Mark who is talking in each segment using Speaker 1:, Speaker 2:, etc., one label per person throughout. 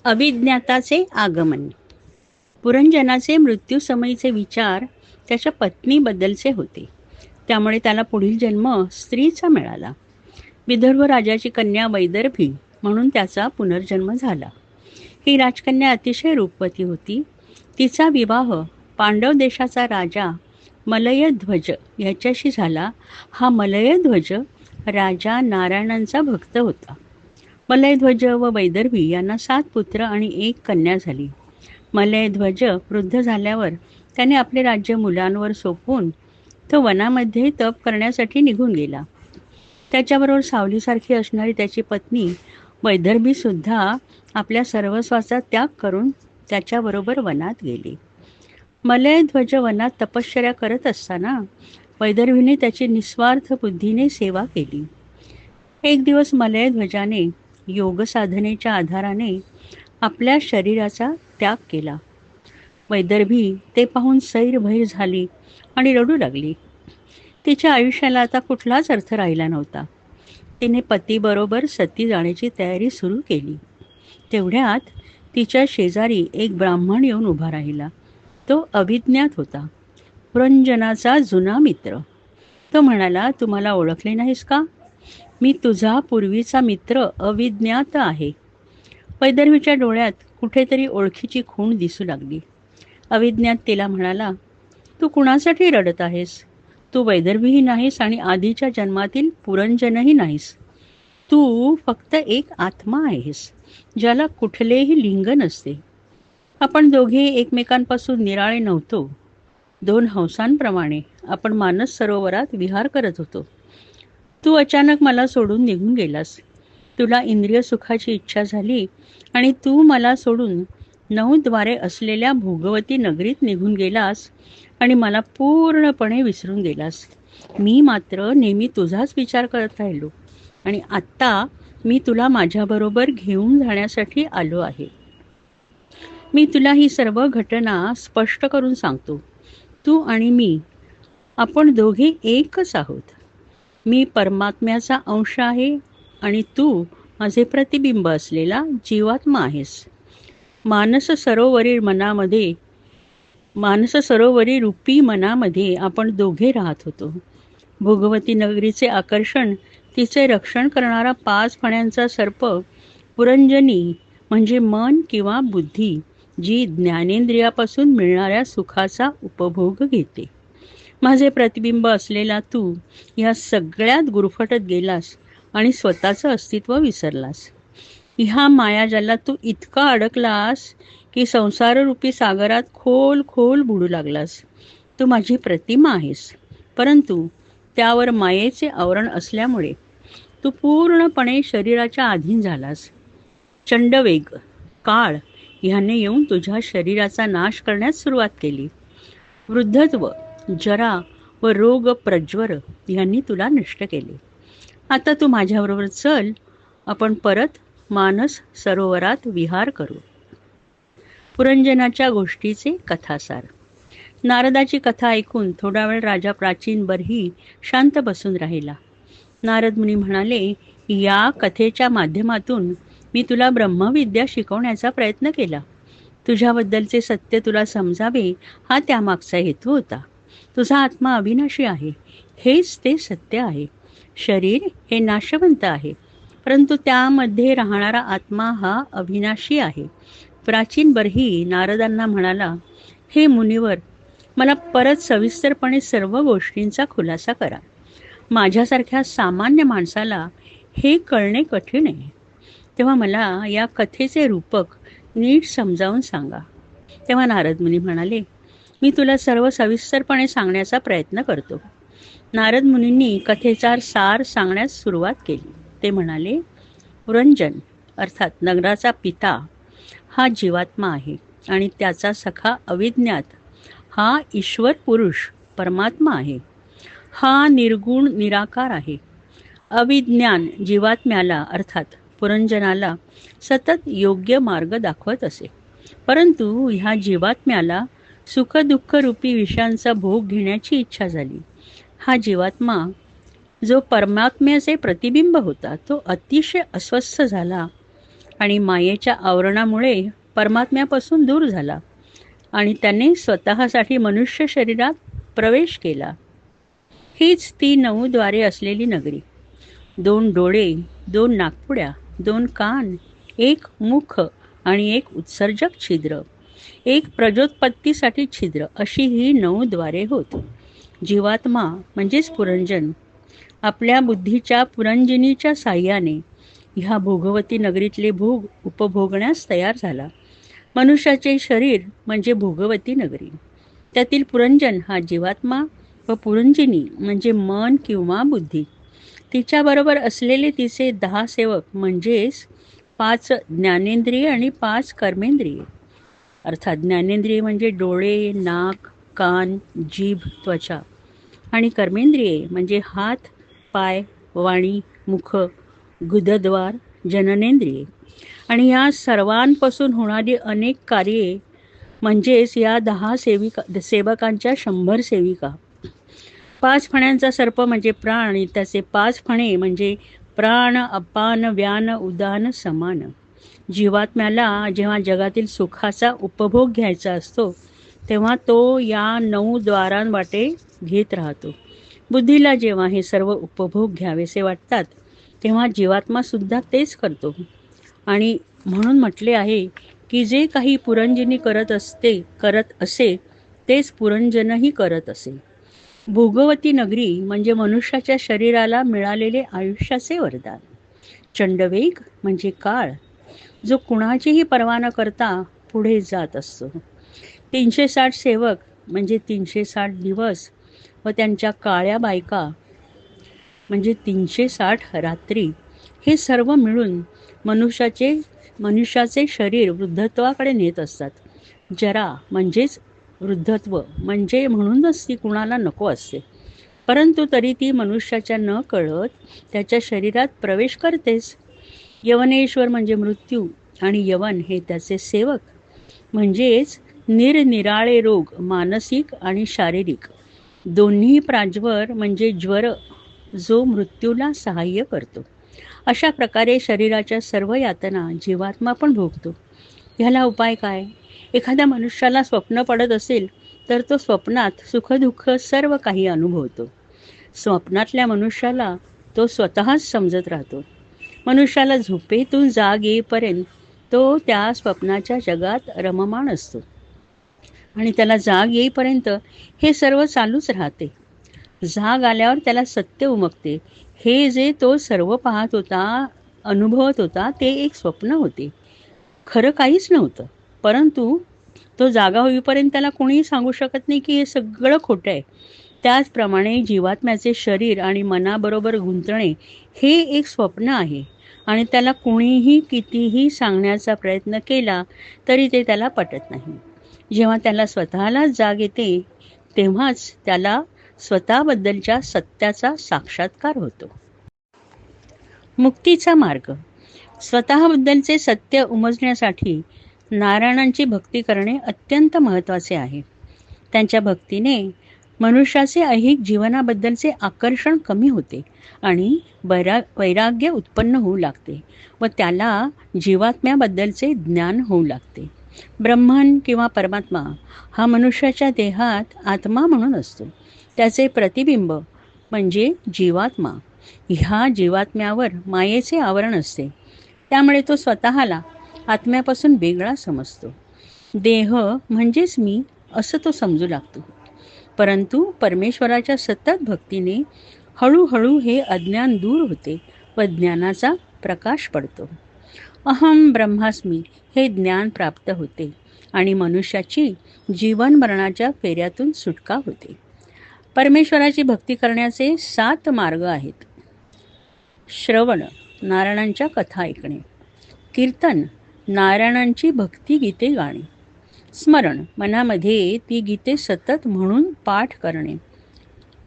Speaker 1: अभिज्ञाताचे आगमन. पुरंजनाचे मृत्यूसमयीचे विचार त्याच्या पत्नीबद्दलचे होते. त्यामुळे त्याला पुढील जन्म स्त्रीचा मिळाला. विदर्भ राजाची कन्या वैदर्भी म्हणून त्याचा पुनर्जन्म झाला. ही राजकन्या अतिशय रूपवती होती. तिचा विवाह पांडव देशाचा राजा मलयध्वज याच्याशी झाला. हा मलयध्वज राजा नारायणांचा भक्त होता. मलयध्वज व वैदर्भी यांना 7 पुत्र आणि 1 कन्या झाली. मलयध्वज वृद्ध झाल्यावर त्याने आपले राज्य मुलांवर सोपवून तो वनामध्ये तप करण्यासाठी निघून गेला. त्याच्याबरोबर सावलीसारखी असणारी त्याची पत्नी वैदर्भीसुद्धा आपल्या सर्वस्वाचा त्याग करून त्याच्याबरोबर वनात गेली. मलयध्वज वनात तपश्चर्या करत असताना वैदर्भीने त्याची निस्वार्थ बुद्धीने सेवा केली. एक दिवस मलयध्वजाने योग साधनेच्या आधाराने आपल्या शरीराचा त्याग केला. वैदर्भी ते पाहून सैरभैर झाली आणि रडू लागली. तिच्या आयुष्याला आता कुठलाच अर्थ राहिला नव्हता. तिने पतीबरोबर सती जाण्याची तयारी सुरू केली. तेवढ्यात तिच्या शेजारी एक ब्राह्मण येऊन उभा राहिला. तो अभिज्ञात होता, पुरंजनाचा जुना मित्र. तो म्हणाला, "तू मला ओळखले नाहीस का? मी तुझा पूर्वीचा मित्र अभिज्ञात आहे." वैदर्भीच्या डोळ्यात कुठेतरी ओळखीची खूण दिसू लागली. अभिज्ञात तिला म्हणाला, "तू कुणासाठी रडत आहेस? तू वैदर्भीही नाहीस आणि आधीच्या जन्मातील पुरंजनही नाहीस. तू फक्त एक आत्मा आहेस, ज्याला कुठलेही लिंग नसते. आपण दोघे एकमेकांपासून निराळे नव्हतो. 2 हंसांप्रमाणे आपण मानस सरोवरात विहार करत होतो. तू अचानक मला सोडून निघून गेलास. तुला इंद्रिय सुखाची इच्छा झाली आणि तू मला सोडून 9 द्वारे असलेल्या भोगवती नगरीत निघून गेलास आणि मला पूर्णपणे विसरून गेलास. मी मात्र नेहमी तुझाच विचार करत राहिलो आणि आत्ता मी तुला माझ्याबरोबर घेऊन जाण्यासाठी आलो आहे. मी तुला ही सर्व घटना स्पष्ट करून सांगतो. तू आणि मी, आपण दोघे एकच आहोत. मी परमात्म्याचा अंश आहे आणि तू माझे प्रतिबिंब असलेला जीवात्मा आहेस. मानस सरोवरी रूपी मनामध्ये आपण दोघे राहत होतो. भोगवती नगरीचे आकर्षण, तिचे रक्षण करणारा 5 फण्यांचा सर्प पुरंजनी म्हणजे मन किंवा बुद्धी, जी ज्ञानेंद्रियापासून मिळणाऱ्या सुखाचा उपभोग घेते. माझे प्रतिबिंब असलेला तू या सगळ्यात गुरफटत गेलास आणि स्वतःचं अस्तित्व विसरलास. ह्या मायाजालात तू इतका अडकलास की संसाररूपी सागरात खोल खोल बुडू लागलास. तू माझी प्रतिमा आहेस, परंतु त्यावर मायेचे आवरण असल्यामुळे तू पूर्णपणे शरीराच्या अधीन झालास. चंडवेग, काळ ह्याने येऊन तुझ्या शरीराचा नाश करण्यास सुरुवात केली. वृद्धत्व, जरा व रोग प्रज्वर यांनी तुला नष्ट केले. आता तू माझ्याबरोबर चल, आपण परत मानस सरोवरात विहार करू. पुरंजनाच्या गोष्टीचे कथासार. नारदाची कथा ऐकून थोडा वेळ राजा प्राचीन बर्ही शांत बसून राहिला. नारद मुनी म्हणाले, "या कथेच्या माध्यमातून मी तुला ब्रह्मविद्या शिकवण्याचा प्रयत्न केला. तुझ्याबद्दलचे सत्य तुला समजावे हा त्यामागचा हेतू होता. तुझा आत्मा अविनाशी आहे, हेच ते सत्य आहे. शरीर हे नाशवंत आहे, परंतु त्यामध्ये राहणारा आत्मा हा अविनाशी आहे." प्राचीन बर्ही नारदांना म्हणाला, "हे मुनिवर, मला परत सविस्तरपणे सर्व गोष्टींचा खुलासा करा. माझ्यासारख्या सामान्य माणसाला हे कळणे कठीण आहे. तेव्हा मला या कथेचे रूपक नीट समजावून सांगा." तेव्हा नारद मुनी म्हणाले, "मी तुला सर्व सविस्तरपणे सांगण्याचा प्रयत्न करतो." नारद मुनींनी कथेचा सार सांगण्यास सुरुवात केली. ते म्हणाले, पुरंजन अर्थात नगराचा पिता हा जीवात्मा आहे आणि त्याचा सखा अविज्ञात हा ईश्वर पुरुष परमात्मा आहे. हा निर्गुण निराकार आहे. अविज्ञान जीवात्म्याला अर्थात पुरंजनाला सतत योग्य मार्ग दाखवत असे, परंतु ह्या जीवात्म्याला सुखदुःख रूपी विषयांचा भोग घेण्याची इच्छा झाली. हा जीवात्मा जो परमात्म्याचे प्रतिबिंब होता, तो अतिशय अस्वस्थ झाला आणि मायेच्या आवरणामुळे परमात्म्यापासून दूर झाला आणि त्याने स्वतःसाठी मनुष्य शरीरात प्रवेश केला. हीच ती 9 द्वारे असलेली नगरी. 2 डोळे, 2 नाकपुड्या, 2 कान, 1 मुख आणि 1 उत्सर्जक छिद्र, 1 प्रजोत्पत्तीसाठी छिद्र, अशी ही 9 द्वारे होत. जीवात्मा म्हणजेच पुरंजन आपल्या बुद्धीच्या पुरंजिनीच्या साह्याने ह्या भोगवती नगरीतले भोग उपभोगण्यास तयार झाला. मनुष्याचे शरीर म्हणजे भोगवती नगरी. त्यातील पुरंजन हा जीवात्मा व पुरंजिनी म्हणजे मन किंवा बुद्धी. तिच्याबरोबर असलेले तिचे 10 सेवक म्हणजेच 5 ज्ञानेंद्रिय आणि 5 कर्मेंद्रिय. अर्थात ज्ञानेंद्रिय म्हणजे डोळे, नाक, कान, जीभ, त्वचा आणि कर्मेंद्रिये म्हणजे हात, पाय, वाणी, मुख, गुदद्वार, जननेंद्रिये आणि या सर्वांपासून होणारी अनेक कार्ये म्हणजेच या 10 सेवकांच्या 100 सेविका. 5 फण्यांचा सर्प म्हणजे प्राण आणि त्याचे 5 फणे म्हणजे प्राण, अपान, व्यान, उदान, समान. जीवात्म्याला जेव्हा जगातील सुखाचा उपभोग घ्यायचा असतो तेव्हा तो या 9 द्वारांवाटे घेत राहतो. बुद्धीला जेव्हा हे सर्व उपभोग घ्यावेसे वाटतात तेव्हा जीवात्मा सुद्धा तेच करतो. आणि म्हणून म्हटले आहे की जे काही पुरंजनी करत असे तेच पुरंजनही करत असे. भोगवती नगरी म्हणजे मनुष्याच्या शरीराला मिळालेले आयुष्याचे वरदान. चंडवेग म्हणजे काळ, जो कुणाचीही पर्वा न करता पुढे जात असतो. 360 सेवक म्हणजे 360 दिवस व त्यांच्या काळ्या बायका म्हणजे 360 रात्री. हे सर्व मिळून मनुष्याचे शरीर वृद्धत्वाकडे नेत असतात. जरा म्हणजेच वृद्धत्व म्हणजे म्हणूनच ती कुणाला नको असते, परंतु तरी ती मनुष्याच्या न कळत त्याच्या शरीरात प्रवेश करतेच. यवनेश्वर म्हणजे मृत्यू आणि यवन हे त्याचे सेवक म्हणजेच निरनिराळे रोग, मानसिक आणि शारीरिक दोन्ही प्राज्वर म्हणजे ज्वर, जो मृत्यूला सहाय्य करतो. अशा प्रकारे शरीराच्या सर्व यातना जीवात्मा पण भोगतो. ह्याला उपाय काय? एखाद्या मनुष्याला स्वप्न पडत असेल तर तो स्वप्नात सुखदुःख सर्व काही अनुभवतो. स्वप्नातल्या मनुष्याला तो स्वतःच समजत राहतो. मनुष्याला झोपेतून जाग येईपर्यंत तो त्या स्वप्नाच्या जगात रममाण असतो आणि त्याला जाग येईपर्यंत हे सर्व चालूच राहते. जाग आल्यावर त्याला सत्य उमगते. हे जे तो सर्व पाहत होता, अनुभवत होता, ते एक स्वप्न होते, खरं काहीच नव्हतं. परंतु तो जागा होईपर्यंत त्याला कोणीही सांगू शकत नाही की हे सगळं खोटं आहे. त्याचप्रमाणे जीवात्म्याचे शरीर आणि मनाबरोबर गुंतणे हे एक स्वप्न आहे आणि त्याला कुणीही कितीही सांगण्याचा प्रयत्न केला तरी ते त्याला पटत नाही. जेव्हा त्याला स्वतःला जाग येते तेव्हाच त्याला स्वतःबद्दलच्या सत्याचा साक्षात्कार होतो. मुक्तीचा मार्ग. स्वतःबद्दलचे सत्य उमजण्यासाठी नारायणांची भक्ती करणे अत्यंत महत्त्वाचे आहे. त्यांच्या भक्तीने मनुष्याचे ऐहिक जीवनाबद्दलचे आकर्षण कमी होते आणि वैराग्य उत्पन्न होऊ लागते व त्याला जीवात्म्याबद्दलचे ज्ञान होऊ लागते. ब्रह्मन किंवा परमात्मा हा मनुष्याच्या देहात आत्मा म्हणून असतो. त्याचे प्रतिबिंब म्हणजे जीवात्मा. ह्या जीवात्म्यावर मायेचे आवरण असते, त्यामुळे तो स्वतःला आत्म्यापासून वेगळा समजतो. देह म्हणजेच मी असं तो समजू लागतो. परंतु परमेश्वराच्या सतत भक्तीने हळूहळू हे अज्ञान दूर होते व ज्ञानाचा प्रकाश पडतो. अहम ब्रह्मास्मी हे ज्ञान प्राप्त होते आणि मनुष्याची जीवन मरणाच्या फेऱ्यातून सुटका होते. परमेश्वराची भक्ती करण्याचे 7 मार्ग आहेत. श्रवण, नारायणांच्या कथा ऐकणे. कीर्तन, नारायणांची भक्ती गीते गाणे. स्मरण, मनामध्ये ती गीते सतत म्हणून पाठ करणे.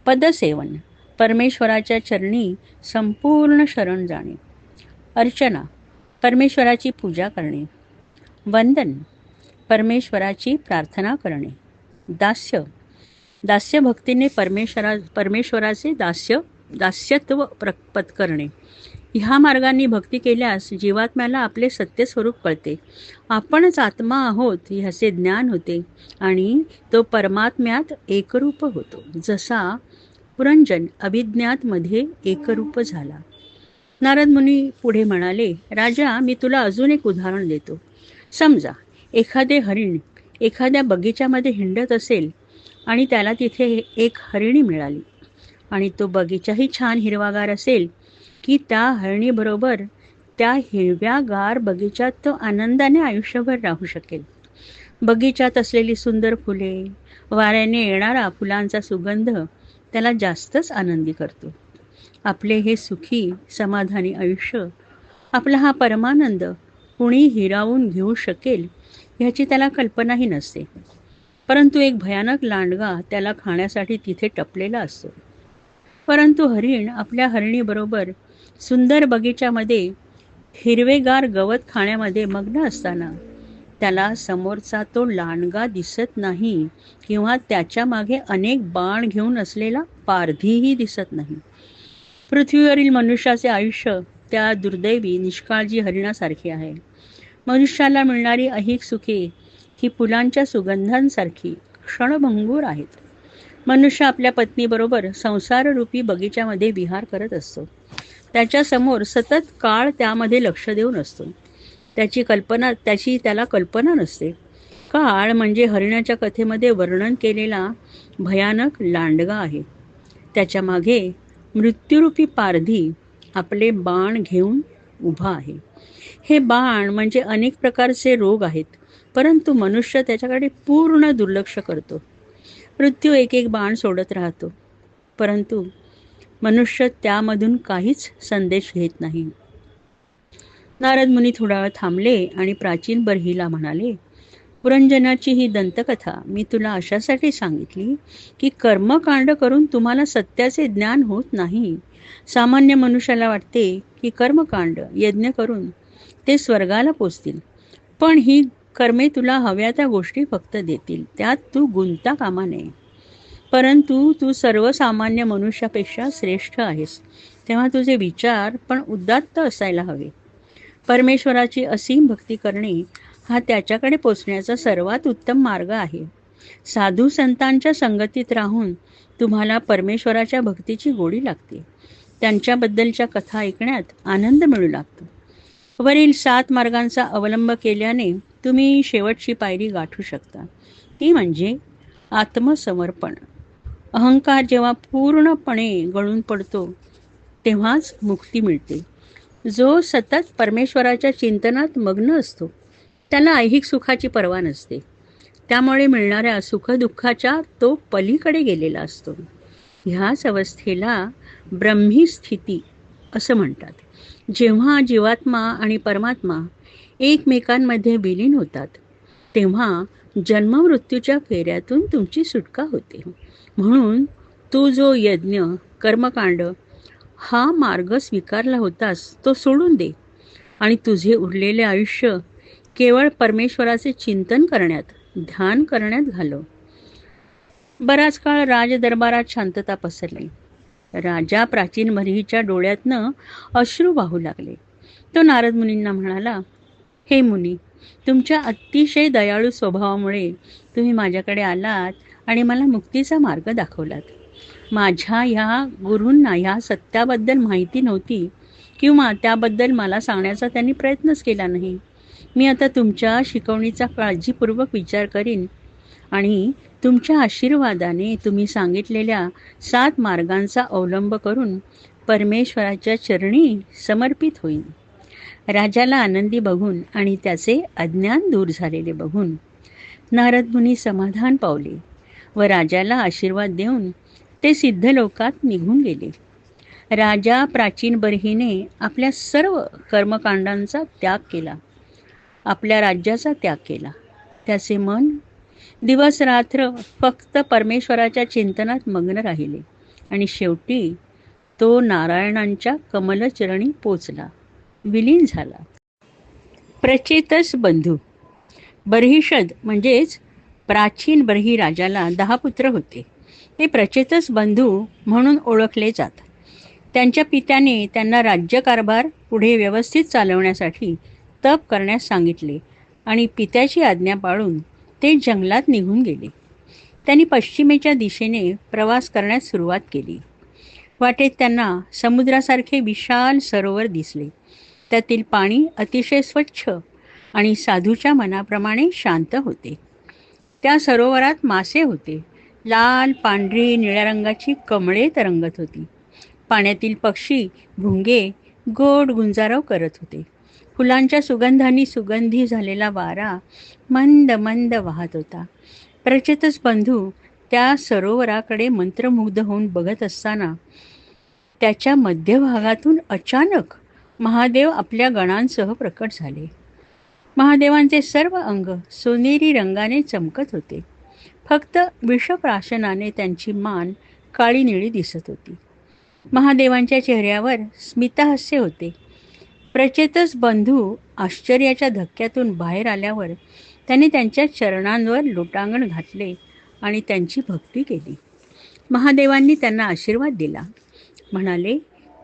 Speaker 1: पदसेवन, परमेश्वराच्या चरणी संपूर्ण शरण जाणे. अर्चना, परमेश्वराची पूजा करणे. वंदन, परमेश्वराची प्रार्थना करणे. दास्य, दास्य भक्तीने परमेश्वराचे दास्यत्व पत्करणे. ह्या मार्गाने भक्ती केल्यास जीवात्म्याला आपले सत्य स्वरूप कळते. आपणच आत्मा आहोत ह्याचे ज्ञान होते आणि तो परमात्म्यात एकरूप होतो, जसा पुरंजन अभिज्ञात मध्ये एकरूप झाला. नारद मुनी पुढे म्हणाले, राजा, मी तुला अजून एक उदाहरण देतो. समजा एखादे हरिण एखाद्या बगीच्यामध्ये हिंडत असेल आणि त्याला तिथे एक हरिणी मिळाली आणि तो बगीचाही छान हिरवागार असेल की त्या हरिणीबरोबर त्या हिरव्यागार बगीचात तो आनंदाने आयुष्यभर राहू शकेल. बगीचात असलेली सुंदर फुले, वाऱ्याने येणारा फुलांचा सुगंध त्याला जास्तच आनंदी करतो. आपले हे सुखी समाधानी आयुष्य, आपला हा परमानंद कुणी हिरावून घेऊ शकेल ह्याची त्याला कल्पनाही नसते. परंतु एक भयानक लांडगा त्याला खाण्यासाठी तिथे टपलेला असतो. परंतु हरिण आपल्या हरिणीबरोबर सुंदर बगीच्यामध्ये हिरवेगार गवत खाण्यामध्ये मग्न असताना त्याला समोरचा तो लांडगा दिसत नाही किंवा त्याच्या मागे अनेक बाण घेऊन असलेला पारधीही दिसत नाही. पृथ्वीवरील मनुष्याचे आयुष्य त्या दुर्दैवी निष्काळजी हरिणासारखे आहे. मनुष्याला मिळणारी ऐहिक सुखे ही फुलांच्या सुगंधांसारखी क्षणभंगूर आहेत. मनुष्य आपल्या पत्नीबरोबर संसाररूपी बगीच्यामध्ये विहार करत असतो. त्याच्यासमोर सतत काळ त्यामध्ये लक्ष देऊन असतो. त्याची त्याला कल्पना नसते. काळ म्हणजे हरिणाच्या कथेमध्ये वर्णन केलेला भयानक लांडगा आहे. त्याच्या मागे मृत्यूरूपी पारधी आपले बाण घेऊन उभा आहे. हे बाण म्हणजे अनेक प्रकारचे रोग आहेत, परंतु मनुष्य त्याच्याकडे पूर्ण दुर्लक्ष करतो. मृत्यू एक एक बाण सोडत राहतो, परंतु मनुष्य त्यामधून काहीच संदेश घेत नाही. नारद मुनी थोडा वेळ थांबले आणि प्राचीन बर्हीला म्हणाले, पुरंजनाची ही दंतकथा मी तुला अशासाठी सांगितली की कर्मकांड करून तुम्हाला सत्याचे ज्ञान होत नाही. सामान्य मनुष्याला वाटते की कर्मकांड यज्ञ करून ते स्वर्गाला पोचतील, पण ही कर्मे तुला हव्या त्या गोष्टी फक्त देतील, त्यात तू गुंता कामा नये. परंतु तू सर्वसामान्य मनुष्यापेक्षा श्रेष्ठ आहेस, तेव्हा तुझे विचार पण उदात्त असायला हवे. परमेश्वराची असीम भक्ती करणे हा त्याच्याकडे पोचण्याचा सर्वात उत्तम मार्ग आहे. साधू संतांच्या संगतीत राहून तुम्हाला परमेश्वराच्या भक्तीची गोडी लागते. त्यांच्याबद्दलच्या कथा ऐकण्यात आनंद मिळू लागतो. वरील 7 मार्गांचा अवलंब केल्याने तुम्ही शेवटची पायरी गाठू शकता, ती म्हणजे आत्मसमर्पण. अहंकार जेव्हा पूर्णपणे गळून पडतो तेव्हाच मुक्ती मिळते. जो सतत परमेश्वराच्या चिंतनात मग्न असतो त्याला ऐहिक सुखाची पर्वा नसते. त्यामुळे मिळणाऱ्या सुखदुःखाच्या तो पलीकडे गेलेला असतो. ह्याच अवस्थेला ब्रह्मी स्थिती असं म्हणतात. जेव्हा जीवात्मा आणि परमात्मा एकमेकांमध्ये विलीन होतात तेव्हा जन्ममृत्यूच्या फेऱ्यातून तुमची सुटका होते. म्हणून तू जो यज्ञ कर्मकांड हा मार्ग स्वीकारला होतास तो सोडून दे आणि तुझे उरलेले आयुष्य केवळ परमेश्वराचे चिंतन करण्यात, ध्यान करण्यात घालव. बराच काळ राजदरबारात शांतता पसरली. राजा प्राचीन बर्हीच्या डोळ्यातनं अश्रू वाहू लागले. तो नारद मुनींना म्हणाला, हे मुनी, तुमच्या अतिशय दयाळू स्वभावामुळे तुम्ही माझ्याकडे आलात आणि मला मुक्तीचा मार्ग दाखवलात. माझ्या ह्या गुरूंना ह्या सत्याबद्दल माहिती नव्हती किंवा त्याबद्दल मला सांगण्याचा त्यांनी प्रयत्नच केला नाही. मी आता तुमच्या शिकवणीचा काळजीपूर्वक विचार करीन आणि तुमच्या आशीर्वादाने तुम्ही सांगितलेल्या 7 मार्गांचा अवलंब करून परमेश्वराच्या चरणी समर्पित होईन. राजाला आनंदी बघून आणि त्याचे अज्ञान दूर झालेले बघून नारद मुनी समाधान पावले व राजाला आशीर्वाद देऊन ते सिद्धलोकात निघून गेले. राजा प्राचीन बर्हीने आपल्या सर्व कर्मकांडांचा त्याग केला, आपल्या राज्याचा त्याग केला. त्याचे मन दिवस रात्र फक्त परमेश्वराच्या चिंतनात मग्न राहिले आणि शेवटी तो नारायणांच्या कमलचरणी पोचला, विलीन झाला. प्रचेतस बंधू. बर्हिषद म्हणजेच प्राचीन बर्ही राजाला 10 पुत्र होते. ते प्रचेतस बंधू म्हणून ओळखले जात. त्यांच्या पित्याने त्यांना राज्यकारभार पुढे व्यवस्थित चालवण्यासाठी तप करण्यास सांगितले आणि पित्याची आज्ञा पाळून ते जंगलात निघून गेले. त्यांनी पश्चिमेच्या दिशेने प्रवास करण्यास सुरुवात केली. वाटेत त्यांना समुद्रासारखे विशाल सरोवर दिसले. त्यातील पाणी अतिशय स्वच्छ आणि साधूच्या मनाप्रमाणे शांत होते. त्या सरोवरात मासे होते. लाल, पांढरी, निळ्या रंगाची कमळे तरंगत होती. पाण्यातील पक्षी, भुंगे गोड गुंजारव करत होते. फुलांच्या सुगंधाने सुगंधी झालेला वारा मंद मंद वाहत होता. प्रचितच बंधू त्या सरोवराकडे मंत्रमुग्ध होऊन बघत असताना त्याच्या मध्यभागातून अचानक महादेव आपल्या गणांसह प्रकट झाले. महादेवांचे सर्व अंग सोनेरी रंगाने चमकत होते. फक्त विषप्राशनाने त्यांची मान काळी निळी दिसत होती. महादेवांच्या चेहऱ्यावर स्मितहास्य होते. प्रचेतस बंधू आश्चर्याच्या धक्क्यातून बाहेर आल्यावर त्यांनी त्यांच्या चरणांवर लोटांगण घातले आणि त्यांची भक्ती केली. महादेवांनी त्यांना आशीर्वाद दिला. म्हणाले,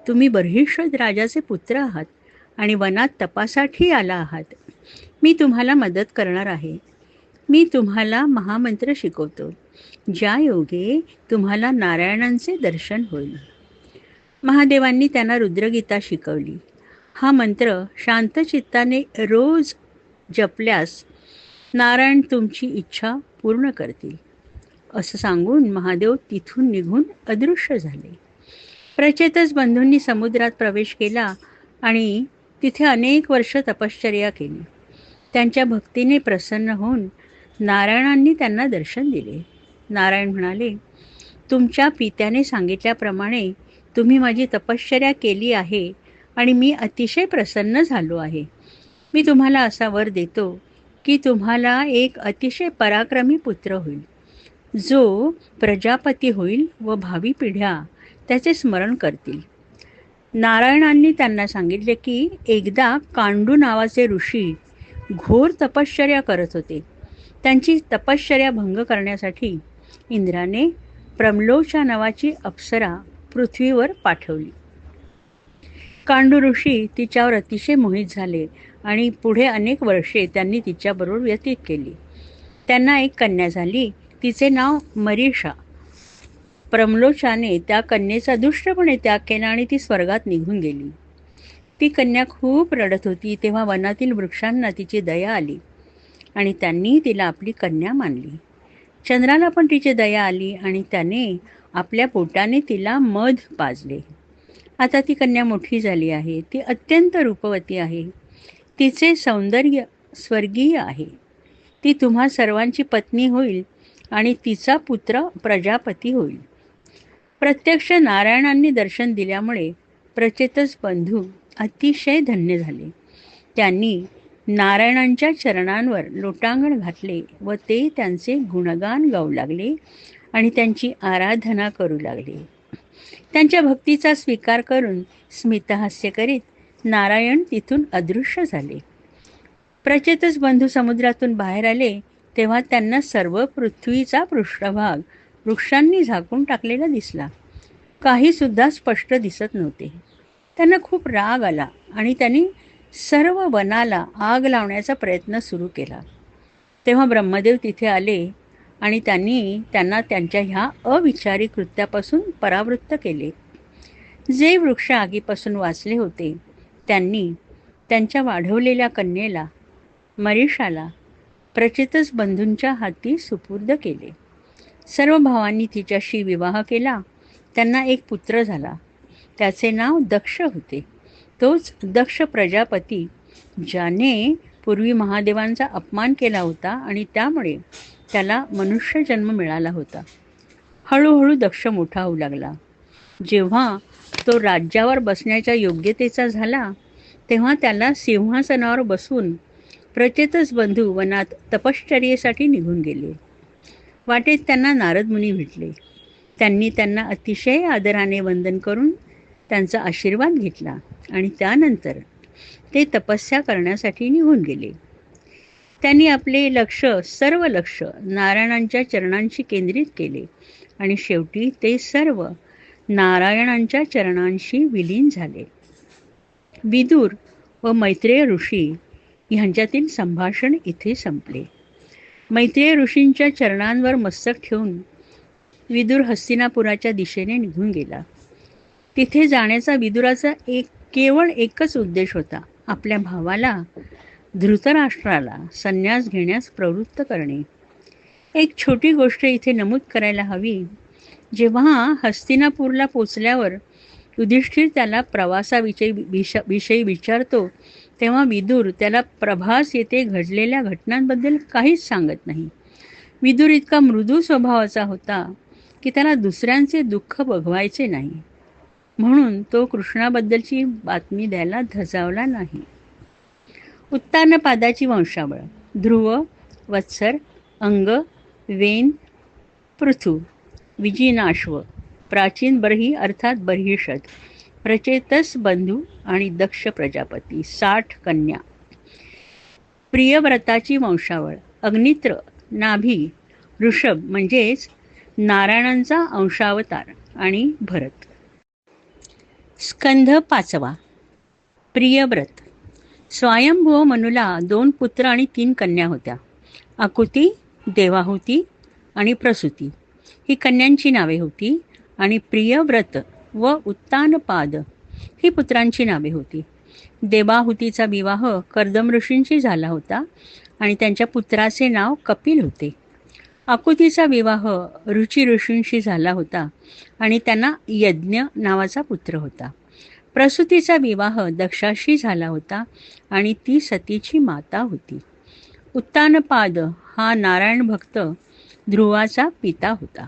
Speaker 1: तुम्ही बर्हिष्ठ राजाचे पुत्र आहात आणि वनात तपासाठी आला आहात. मी तुम्हाला मदत करणार आहे. मी तुम्हाला महामंत्र शिकवतो, ज्या योगे तुम्हाला नारायणांचे दर्शन होईल. महादेवांनी त्यांना रुद्रगीता शिकवली. हा मंत्र शांत चित्ताने रोज जपल्यास नारायण तुमची इच्छा पूर्ण करतील, असं सांगून महादेव तिथून निघून अदृश्य झाले. प्रचेतस बंधूंनी समुद्रात प्रवेश केला आणि तिथे अनेक वर्ष तपश्चर्या केली. त्यांच्या भक्तीने प्रसन्न होऊन नारायणांनी त्यांना दर्शन दिले. नारायण म्हणाले, तुमच्या पित्याने सांगितल्याप्रमाणे तुम्ही माझी तपश्चर्या केली आहे आणि मी अतिशय प्रसन्न झालो आहे. मी तुम्हाला असा वर देतो की तुम्हाला एक अतिशय पराक्रमी पुत्र होईल, जो प्रजापती होईल व भावी पिढ्या त्याचे स्मरण करतील. नारायणांनी त्यांना सांगितले की एकदा कांडू नावाचे ऋषी घोर तपश्चर्या करत होते. त्यांची तपश्चर्या भंग करण्यासाठी इंद्राने प्रम्लोचा नावाची अप्सरा पृथ्वीवर पाठवली. कांडू ऋषी तिच्यावर अतिशय मोहित झाले आणि पुढे अनेक वर्षे त्यांनी तिच्याबरोबर व्यतीत केली. त्यांना एक कन्या झाली. तिचे नाव मरीषा. प्रम्लोचाने त्या कन्येचा दुष्टपणे त्याग केला आणि ती स्वर्गात निघून गेली. ती कन्या खूप रडत होती. तेव्हा वनातील वृक्षांना तिची दया आली आणि त्यांनी तिला आपली कन्या मानली. चंद्राला पण तिची दया आली आणि त्याने आपल्या पोटाने तिला मध पाजले. आता ती कन्या मोठी झाली आहे. ती अत्यंत रूपवती आहे. तिचे सौंदर्य स्वर्गीय आहे. ती तुम्हा सर्वांची पत्नी होईल आणि तिचा पुत्र प्रजापती होईल. प्रत्यक्ष नारायणांनी दर्शन दिल्यामुळे प्रचेतस बंधू अतिशय धन्य झाले. त्यांनी नारायणांच्या चरणांवर लोटांगण घातले व ते त्यांचे गुणगान गाऊ लागले आणि त्यांची आराधना करू लागले. त्यांच्या भक्तीचा स्वीकार करून स्मितहास्य करीत नारायण तिथून अदृश्य झाले. प्रचेतस बंधू समुद्रातून बाहेर आले तेव्हा त्यांना सर्व पृथ्वीचा पृष्ठभाग वृक्षांनी झाकून टाकलेला दिसला. काही सुद्धा स्पष्ट दिसत नव्हते. त्यांना खूप राग आला आणि त्यांनी सर्व वनाला आग लावण्याचा प्रयत्न सुरू केला. तेव्हा ब्रह्मदेव तिथे आले आणि त्यांनी त्यांना त्यांच्या ह्या अविचारी कृत्यापासून परावृत्त केले. जे वृक्ष आगीपासून वाचले होते त्यांनी त्यांच्या वाढवलेल्या कन्येला मरीषाला प्रचेतस बंधूंच्या हाती सुपूर्द केले. सर्व भावांनी तिच्याशी विवाह केला. त्यांना एक पुत्र झाला. त्याचे नाव दक्ष होते. तोच दक्ष प्रजापती, ज्याने पूर्वी महादेवांचा अपमान केला होता आणि त्यामुळे त्याला मनुष्य जन्म मिळाला होता. हळूहळू दक्ष मोठा होऊ लागला. जेव्हा तो राज्यावर बसण्याच्या योग्यतेचा झाला तेव्हा त्याला सिंहासनावर बसून प्रचेतस बंधू वनात तपश्चर्येसाठी निघून गेले. वाटेत त्यांना नारद मुनी भेटले. त्यांनी त्यांना अतिशय आदराने वंदन करून त्यांचा आशीर्वाद घेतला आणि त्यानंतर ते तपस्या करण्यासाठी निघून गेले. त्यांनी आपले सर्व लक्ष नारायणांच्या चरणांशी केंद्रित केले आणि शेवटी ते सर्व नारायणांच्या चरणांशी विलीन झाले. विदुर व मैत्रेय ऋषी ह्यांच्यातील संभाषण इथे संपले. मैत्रेय ऋषींच्या चरणांवर मस्तक ठेवून विदुर हस्तिनापुराच्या दिशेने निघून गेला. तिथे जाण्याचा विदुराचा केवळ एकच उद्देश होता, आपल्या भावाला धृतराष्ट्राला संन्यास घेण्यास प्रवृत्त करणे. एक छोटी गोष्ट इथे नमूद करायला हवी. जेव्हा हस्तिनापूरला पोचल्यावर युधिष्ठिर त्याला प्रवासाविषयी विचारतो, तेव्हा विदुर त्याला प्रभास येथे घडलेल्या घटनांबद्दल काहीच सांगत नाही. विदुर इतका मृदू स्वभावाचा होता की त्याला दुसऱ्यांचे दुःख बघवायचे नाही, म्हणून तो कृष्णाबद्दलची बातमी द्यायला धजावला नाही. उत्तानपादाची वंशावळ. ध्रुव, वत्सर, अंग, वेन, पृथु, विजिनाश्व, प्राचीन बर्ही अर्थात बर्हिषद, प्रचेतस बंधू आणि दक्ष प्रजापती, 60 कन्या. प्रियव्रताची वंशावळ. अग्नित्र, नाभी, ऋषभ म्हणजेच नारायणांचा अंशावतार आणि भरत. स्कंध 5. प्रियव्रत. स्वयंभुव मनुला 2 पुत्र आणि 3 कन्या होत्या. आकुती, देवाहुती आणि प्रसूती ही कन्यांची नावे होती आणि प्रियव्रत व उत्तानपाद ही पुत्रांची नावे होती. देवाहुतीचा विवाह कर्दम ऋषींशी झाला होता आणि त्यांच्या पुत्राचे नाव कपिल होते. आकुतीचा विवाह रुची ऋषींशी झाला होता आणि त्यांना यज्ञ नावाचा पुत्र होता. प्रसूतीचा विवाह दक्षाशी झाला होता आणि ती सतीची माता होती. उत्तानपाद हा नारायण भक्त ध्रुवाचा पिता होता.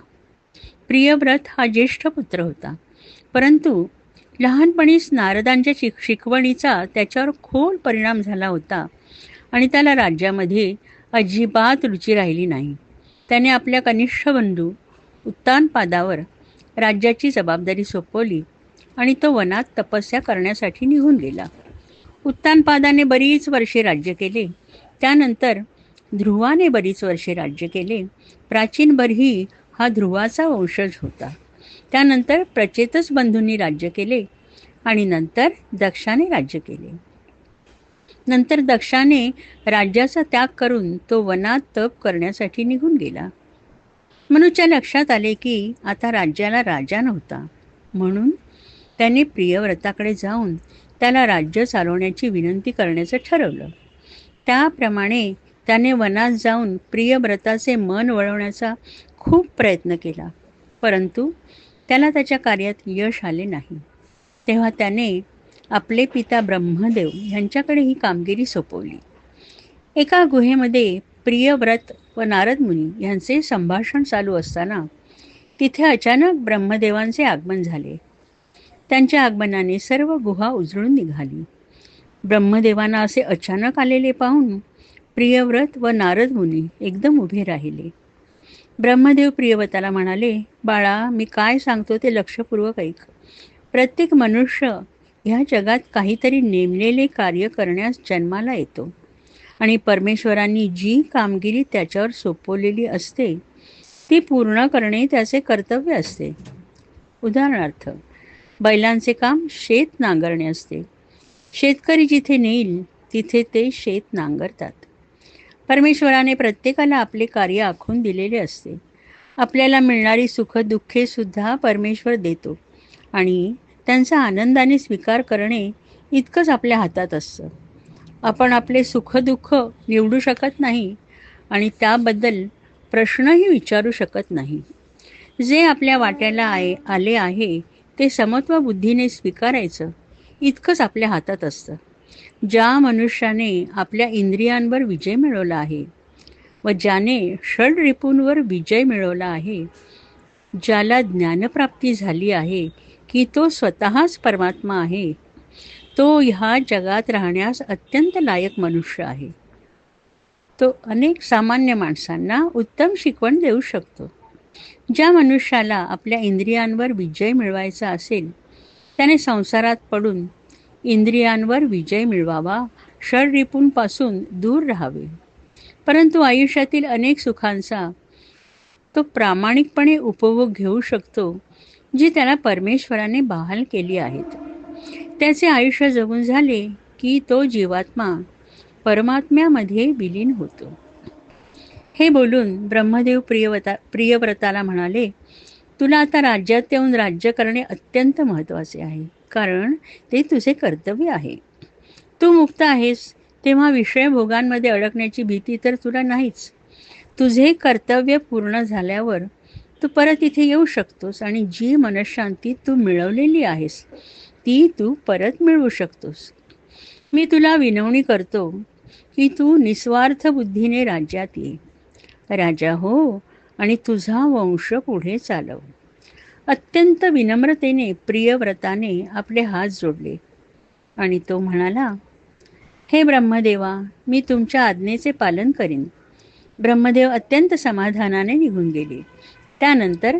Speaker 1: प्रियव्रत हा ज्येष्ठ पुत्र होता, परंतु लहानपणीच नारदांच्या शिकवणीचा त्याच्यावर खोल परिणाम झाला होता आणि त्याला राज्यामध्ये अजिबात रुची राहिली नाही. त्याने आपल्या कनिष्ठ बंधू उत्तानपादावर राज्याची जबाबदारी सोपवली आणि तो वनात तपस्या करण्यासाठी निघून गेला. उत्तानपादाने बरीच वर्षे राज्य केले. त्यानंतर ध्रुवाने बरीच वर्षे राज्य केले. प्राचीन बर्ही हा ध्रुवाचा वंशज होता. त्यानंतर प्रचेतस बंधूंनी राज्य केले आणि नंतर दक्षाने राज्य केले. नंतर दक्षाने राज्याचा त्याग करून तो वनात तप करण्यासाठी निघून गेला. मनुच्या लक्षात आले की आता राज्याला राजा नव्हता, म्हणून त्याने प्रियव्रताकडे जाऊन त्याला राज्य चालवण्याची विनंती करण्याचं ठरवलं. त्याप्रमाणे त्याने वनात जाऊन प्रियव्रताचे मन वळवण्याचा खूप प्रयत्न केला, परंतु त्याला त्याच्या कार्यात यश आले नाही. तेव्हा त्याने आपले पिता ब्रह्मदेव यांच्याकडे ही कामगिरी सोपवली. एका गुहेमध्ये प्रियव्रत व नारद मुनी यांचे संभाषण चालू असताना तिथे अचानक ब्रह्मदेवांचे आगमन झाले. त्यांच्या आगमनाने सर्व गुहा उजळून निघाली. ब्रह्मदेवांना असे अचानक आलेले पाहून प्रियव्रत व नारद मुनी एकदम उभे राहिले. ब्रह्मदेव प्रियव्रताला म्हणाले, बाळा, मी काय सांगतो ते लक्षपूर्वक ऐक. प्रत्येक मनुष्य ह्या जगात काहीतरी नेमलेले कार्य करण्यास जन्माला येतो आणि परमेश्वरांनी जी कामगिरी त्याच्यावर सोपवलेली असते ती पूर्ण करणे त्याचे कर्तव्य असते. उदाहरणार्थ, बैलांचे काम शेत नांगरणे असते. शेतकरी जिथे नेईल तिथे ते शेत नांगरतात. परमेश्वराने प्रत्येकाला आपले कार्य आखून दिलेले असते. आपल्याला मिळणारी सुखदुःखे सुद्धा परमेश्वर देतो आणि त्यांचा आनंदाने स्वीकार करणे इतकंच आपल्या हातात असतं. आपण आपले सुखदुःख निवडू शकत नाही आणि त्याबद्दल प्रश्नही विचारू शकत नाही. जे आपल्या वाट्याला आले आहे ते समत्व बुद्धीने स्वीकारायचं इतकंच आपल्या हातात असतं. ज्या मनुष्याने आपल्या इंद्रियांवर विजय मिळवला आहे व ज्याने षड रिपूंवर विजय मिळवला आहे, ज्याला ज्ञानप्राप्ती झाली आहे की तो स्वतःच परमात्मा आहे, तो ह्या जगात राहण्यास अत्यंत लायक मनुष्य आहे. तो अनेक सामान्य माणसांना उत्तम शिकवण देऊ शकतो. ज्या मनुष्याला आपल्या इंद्रियांवर विजय मिळवायचा असेल त्याने संसारात पडून इंद्रियांवर विजय मिळवावा, षडरिपूंपासून दूर राहावे. परंतु आयुष्यातील अनेक सुखांचा तो प्रामाणिकपणे उपभोग घेऊ शकतो जी त्याला परमेश्वराने बहाल केली आहेत. त्याचे आयुष्य जगून झाले की तो जीवात्मा परमात्म्यामध्ये विलीन होतो. हे बोलून ब्रह्मदेव प्रियव्रताला म्हणाले, तुला आता राज्यात येऊन राज्य करणे अत्यंत महत्त्वाचे आहे, कारण ते तुझे कर्तव्य आहे. तू मुक्त आहेस, तेव्हा विषय भोगांमध्ये अडकण्याची भीती तर तुला नाहीच. तुझे कर्तव्य पूर्ण झाल्यावर तू परत इथे येऊ शकतोस आणि जी मनःशांती तू मिळवलेली आहेस ती तू परत मिळवू शकतोस. मी तुला विनवणी करतो की तू निस्वार्थ बुद्धीने राज्यात ये. राजा हो आणि तुझा वंश पुढे चालव. अत्यंत विनम्रतेने प्रियव्रताने आपले हात जोडले आणि तो म्हणाला, हे ब्रह्मदेवा, मी तुमच्या आज्ञेचे पालन करीन. ब्रह्मदेव अत्यंत समाधानाने निघून गेले. त्यानंतर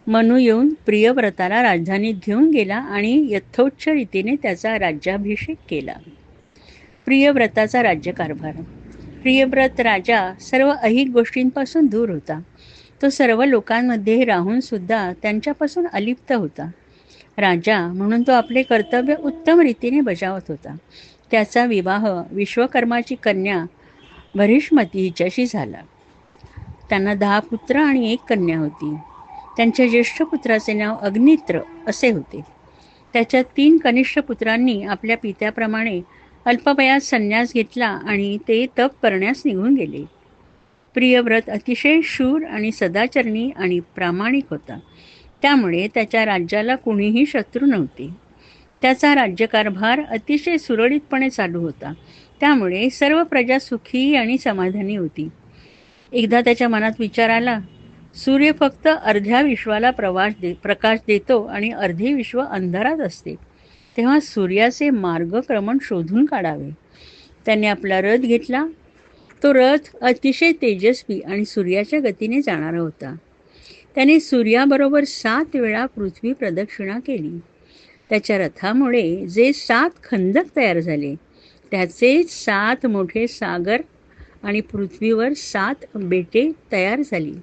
Speaker 1: मनु येऊन प्रियव्रताला राजधानीत घेऊन गेला आणि यथोच्च रीतीने त्याचा राज्याभिषेक केला. प्रियव्रताचा राज्यकारभार. प्रियव्रत राजा सर्व अहिक गोष्टींपासून दूर होता. तो सर्व लोकांमध्ये राहून सुद्धा त्यांच्यापासून अलिप्त होता. राजा म्हणून तो आपले कर्तव्य उत्तम रीतीने बजावत होता. त्याचा विवाह विश्वकर्माची कन्या भरिष्मती हिच्याशी झाला. त्यांना 10 पुत्र आणि 1 कन्या होती. त्यांच्या ज्येष्ठ पुत्राचे नाव अग्नित्र असे होते. त्याच्या 3 कनिष्ठ पुत्रांनी आपल्या पित्याप्रमाणे अल्पवयात संन्यास घेतला आणि ते तप करण्यास निघून गेले. प्रियव्रत अतिशय शूर आणि सदाचरणी आणि प्रामाणिक होता. त्यामुळे त्याच्या राज्याला कुणीही शत्रू नव्हते. त्याचा राज्यकारभार अतिशय सुरळीतपणे चालू होता. त्यामुळे सर्व प्रजा सुखी आणि समाधानी होती. एकदा त्याच्या मनात विचार आला, सूर्य फक्त अर्ध्या विश्वाला प्रकाश देतो आणि अर्धे विश्व अंधारात असते, तेव्हा सूर्याचे मार्गक्रमण शोधून काढावे. त्याने आपला रथ घेतला. तो रथ अतिशय तेजस्वी आणि सूर्याच्या गतीने जाणारा होता. त्याने सूर्याबरोबर 7 वेळा पृथ्वी प्रदक्षिणा केली. त्याच्या रथामुळे जे 7 खंदक तयार झाले, त्याचे 7 मोठे सागर आणि पृथ्वीवर 7 बेटे तयार झाली.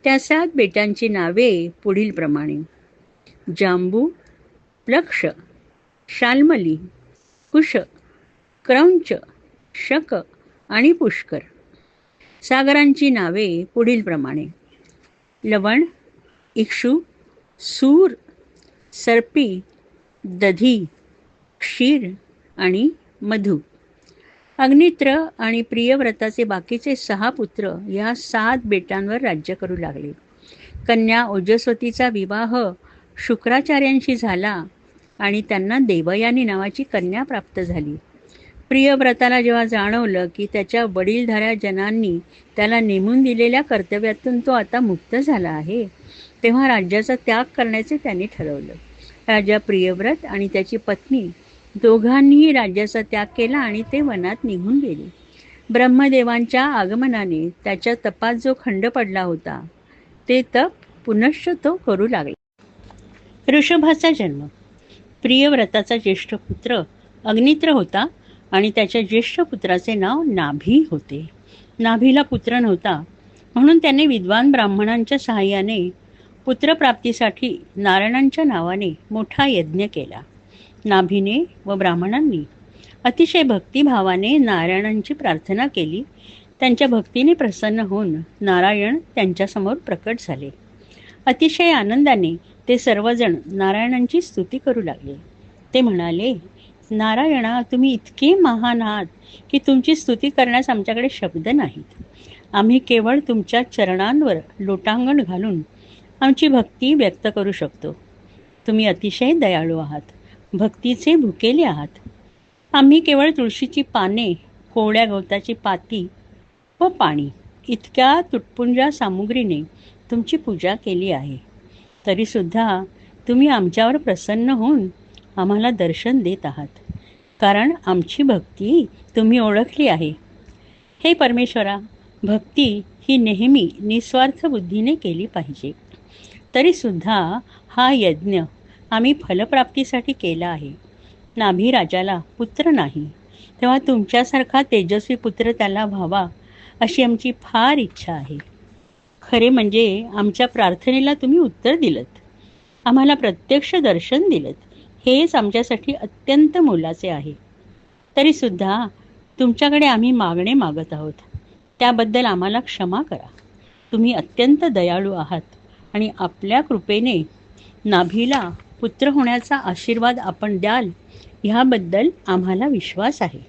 Speaker 1: त्या 7 बेटांची नावे पुढील प्रमाणे: जांबू, प्लक्ष, शाल्मली, कुश, क्रौंच, शक आणि पुष्कर. सागरांची नावे पुढील प्रमाणे: लवण, इक्षु, सूर, सर्पी, दधी, क्षीर आणि मधु. अग्नित्र आणि प्रियव्रताचे बाकीचे 6 पुत्र या 7 बेटांवर राज्य करू लागले. कन्या ओजस्वतीचा विवाह शुक्राचार्यांशी झाला आणि त्यांना देवयानी नावाची कन्या प्राप्त झाली. प्रियव्रताला जेव्हा जाणवलं की त्याच्या वडीलधाऱ्या जनांनी त्याला नेमून दिलेल्या कर्तव्यातून तो आता मुक्त झाला आहे, तेव्हा राज्याचा त्याग करण्याचे त्यांनी ठरवलं. राजा प्रियव्रत आणि त्याची पत्नी दोघांनीही राज्याचा त्याग केला आणि ते वनात निघून गेले. ब्रह्मदेवांच्या आगमनाने त्याच्या तपात जो खंड पडला होता, ते तप पुनश्च तो करू लागला. ऋषभाचा जन्म. प्रियव्रताचा ज्येष्ठ पुत्र अग्नित्र होता आणि त्याच्या ज्येष्ठ पुत्राचे नाव नाभी होते. नाभीला पुत्र नव्हता, म्हणून त्याने विद्वान ब्राह्मणांच्या सहाय्याने पुत्रप्राप्तीसाठी नारायणांच्या नावाने मोठा यज्ञ केला. नाभीने व ब्राह्मणांनी अतिशय भक्तिभावाने नारायणांची प्रार्थना केली. त्यांच्या भक्तीने प्रसन्न होऊन नारायण त्यांच्यासमोर प्रकट झाले. अतिशय आनंदाने ते सर्वजण नारायणांची स्तुती करू लागले. ते म्हणाले, नारायणा, तुम्ही इतके महान आहात की तुमची स्तुती करण्यास आमच्याकडे शब्द नाहीत. आम्ही केवळ तुमच्या चरणांवर लोटांगण घालून आमची भक्ती व्यक्त करू शकतो. तुम्ही अतिशय दयाळू आहात, भक्तीचे भुकेले आहात. आम्ही केवळ तुळशीची पाने, कोवळ्या गवताची पाती व पाणी इतक्या तुटपुंजा सामुग्रीने तुमची पूजा केली आहे. तरीसुद्धा तुम्ही आमच्यावर प्रसन्न होऊन आम्हाला दर्शन देत आहात, कारण आमची भक्ती तुम्ही ओळखली आहे. हे परमेश्वरा, भक्ती ही नेहमी निस्वार्थ बुद्धीने केली पाहिजे. तरीसुद्धा हा यज्ञ आम्ही फलप्राप्तीसाठी केला आहे. नाभी राजाला पुत्र नाही, तेव्हा तुमच्यासारखा तेजस्वी पुत्र त्याला व्हावा अशी आमची फार इच्छा आहे. खरे म्हणजे आमच्या प्रार्थनेला तुम्ही उत्तर दिलंत. आम्हाला प्रत्यक्ष दर्शन दिलं, हेच आमच्यासाठी अत्यंत मोलाचे आहे. तरीसुद्धा तुमच्याकडे आम्ही मागणे मागत आहोत. त्याबद्दल आम्हाला क्षमा करा. तुम्ही अत्यंत दयाळू आहात आणि आपल्या कृपेने नाभीला पुत्र होण्याचा आशीर्वाद आपण द्याल, ह्याबद्दल आम्हाला विश्वास आहे.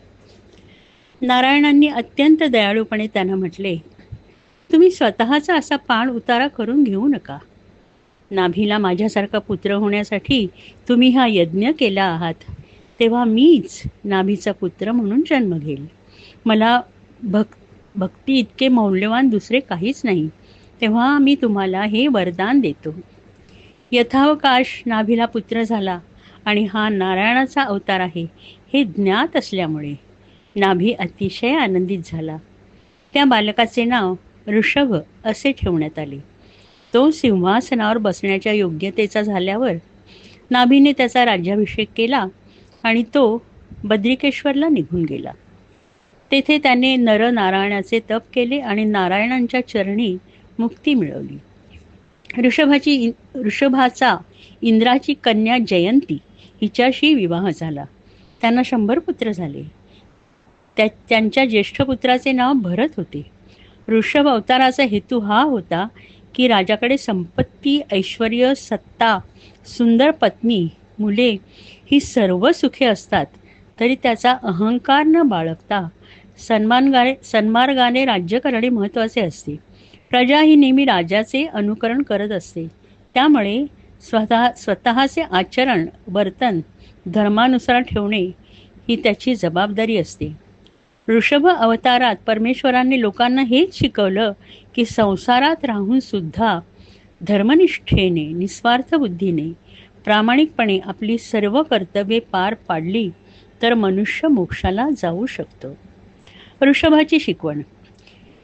Speaker 1: नारायणांनी अत्यंत दयाळूपणे त्यांना म्हटले, तुम्ही स्वतःचा असा पाण उतारा करून घेऊ नका. नाभीला माझ्यासारखा पुत्र होण्यासाठी तुम्ही हा यज्ञ केला आहात, तेव्हा मीच नाभीचा पुत्र म्हणून जन्म घेईल. मला भक्ती इतके मौल्यवान दुसरे काहीच नाही, तेव्हा मी तुम्हाला हे वरदान देतो. यथावकाश नाभीला पुत्र झाला आणि हा नारायणाचा अवतार आहे हे ज्ञात असल्यामुळे नाभी अतिशय आनंदित झाला. त्या बालकाचे नाव ऋषभ असे ठेवण्यात आले. तो सिंहासनावर बसण्याच्या योग्यतेचा झाल्यावर नाभीने त्याचा राज्याभिषेक केला आणि तो बद्रिकेश्वरला निघून गेला. तेथे त्याने नरनारायणाचे तप केले आणि नारायणांच्या चरणी मुक्ती मिळवली. ऋषभाचा इंद्राची कन्या जयंती हिच्याशी विवाह झाला. त्यांना 100 पुत्र झाले. त्यांच्या ज्येष्ठ पुत्राचे नाव भरत होते. ऋषभ अवताराचा हेतू हा होता की राजाकडे संपत्ती, ऐश्वर्य, सत्ता, सुंदर पत्नी, मुले ही सर्व सुखे असतात तरी त्याचा अहंकार न बाळगता सन्मार्गाने राज्य करणे महत्त्वाचे असते. प्रजा ही नेहमी राजाचे अनुकरण करत असते. त्यामुळे स्वतःचे आचरण, वर्तन धर्मानुसार ठेवणे ही त्याची जबाबदारी असते. ऋषभ अवतारात परमेश्वरांनी लोकांना हेच शिकवलं की संसारात राहून सुद्धा धर्मनिष्ठेने, निस्वार्थ बुद्धीने, प्रामाणिकपणे आपली सर्व कर्तव्ये पार पाडली तर मनुष्य मोक्षाला जाऊ शकतो. ऋषभाची शिकवण.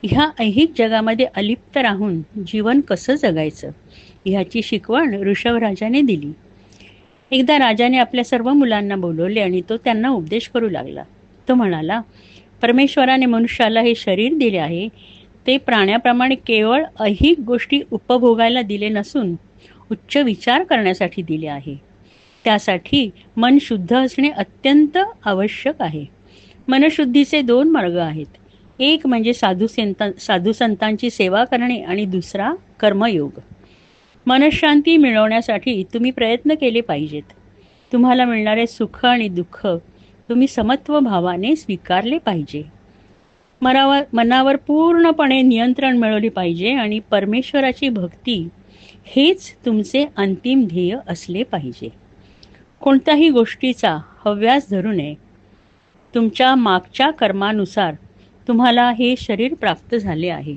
Speaker 1: ह्या ऐहिक जगामध्ये अलिप्त राहून जीवन कसं जगायचं ह्याची शिकवण ऋषभराजाने दिली. एकदा राजाने आपल्या सर्व मुलांना बोलवले आणि तो त्यांना उपदेश करू लागला. तो म्हणाला, परमेश्वराने मनुष्याला हे शरीर दिले आहे ते प्राण्याप्रमाणे केवळ ऐहिक गोष्टी उपभोगायला दिले नसून उच्च विचार करण्यासाठी दिले आहे. त्यासाठी मन शुद्ध असणे अत्यंत आवश्यक आहे. मनशुद्धीचे 2 मार्ग आहेत. एक म्हणजे साधू संतांची सेवा करणे आणि दुसरा कर्मयोग. मनःशांती मिळवण्यासाठी तुम्ही प्रयत्न केले पाहिजेत. तुम्हाला मिळणारे सुख आणि दुःख तुम्ही समत्व भावाने स्वीकारले पाहिजे. मनावर पूर्णपणे नियंत्रण मिळवले पाहिजे आणि परमेश्वराची भक्ती हेच तुमचे अंतिम ध्येय असले पाहिजे. कोणत्याही गोष्टीचा हव्यास धरू नये. तुमच्या मागच्या कर्मानुसार तुम्हाला हे शरीर प्राप्त झाले आहे,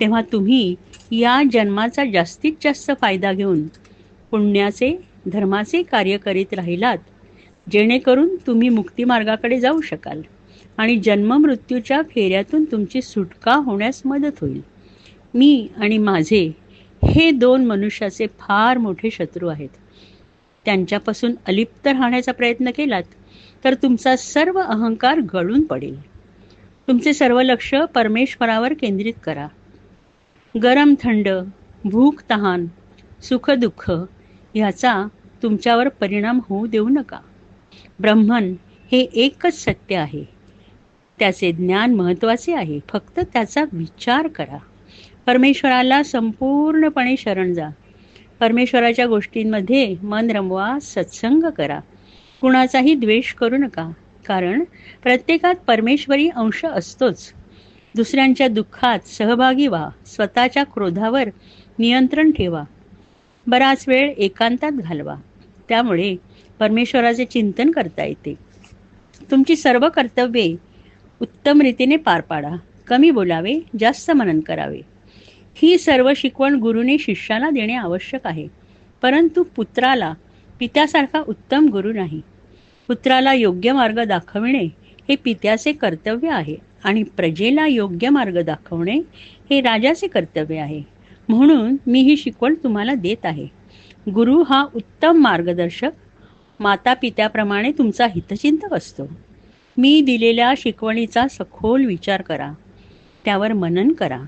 Speaker 1: तेव्हा तुम्ही या जन्माचा जास्तीत जास्त फायदा घेऊन पुण्याचे, धर्माचे कार्य करीत राहिलात, जेणेकरून तुम्ही मुक्तिमार्गाकडे जाऊ शकाल आणि जन्ममृत्यूच्या फेऱ्यातून तुमची सुटका होण्यास मदत होईल. मी आणि माझे हे 2 मनुष्याचे फार मोठे शत्रू आहेत. त्यांच्यापासून अलिप्त राहण्याचा प्रयत्न केलात तर तुमचा सर्व अहंकार गळून पडेल. तुमचे सर्व लक्ष परमेश्वरावर केंद्रित करा. गरम थंड, भूक तहान, सुख दुःख ह्याचा तुमच्यावर परिणाम होऊ देऊ नका. ब्रह्मन हे एकच सत्य आहे. त्याचे ज्ञान महत्त्वाचे आहे. फक्त त्याचा विचार करा. परमेश्वराला संपूर्णपणे शरण जा. परमेश्वराच्या गोष्टींमध्ये मन रमवा, सत्संग करा. कुणाचाही द्वेष करू नका, कारण प्रत्येकात परमेश्वरी अंश असतोच. दुसऱ्यांच्या दुःखात सहभागी व्हा. स्वतःच्या क्रोधावर नियंत्रण ठेवा. बराच वेळ एकांतात घालवा. त्यामुळे परमेश्वराचे चिंतन करता येते. तुमची सर्व कर्तव्ये उत्तम रीतीने पार पाडा. कमी बोलावे, जास्त मनन करावे. ही सर्व शिकवण गुरुने शिष्याला देणे आवश्यक आहे. परंतु पुत्राला पित्यासारखा उत्तम गुरु नाही. पुत्राला योग्य मार्ग दाखविणे हे पित्याचे कर्तव्य आहे आणि प्रजेला योग्य मार्ग दाखवणे हे राजाचे कर्तव्य आहे. म्हणून मी ही शिकवण तुम्हाला देत आहे. गुरु हा उत्तम मार्गदर्शक, माता पित्याप्रमाणे तुमचा हितचिंतक असतो. मी दिलेल्या शिकवणीचा सखोल विचार करा. त्यावर मनन करा.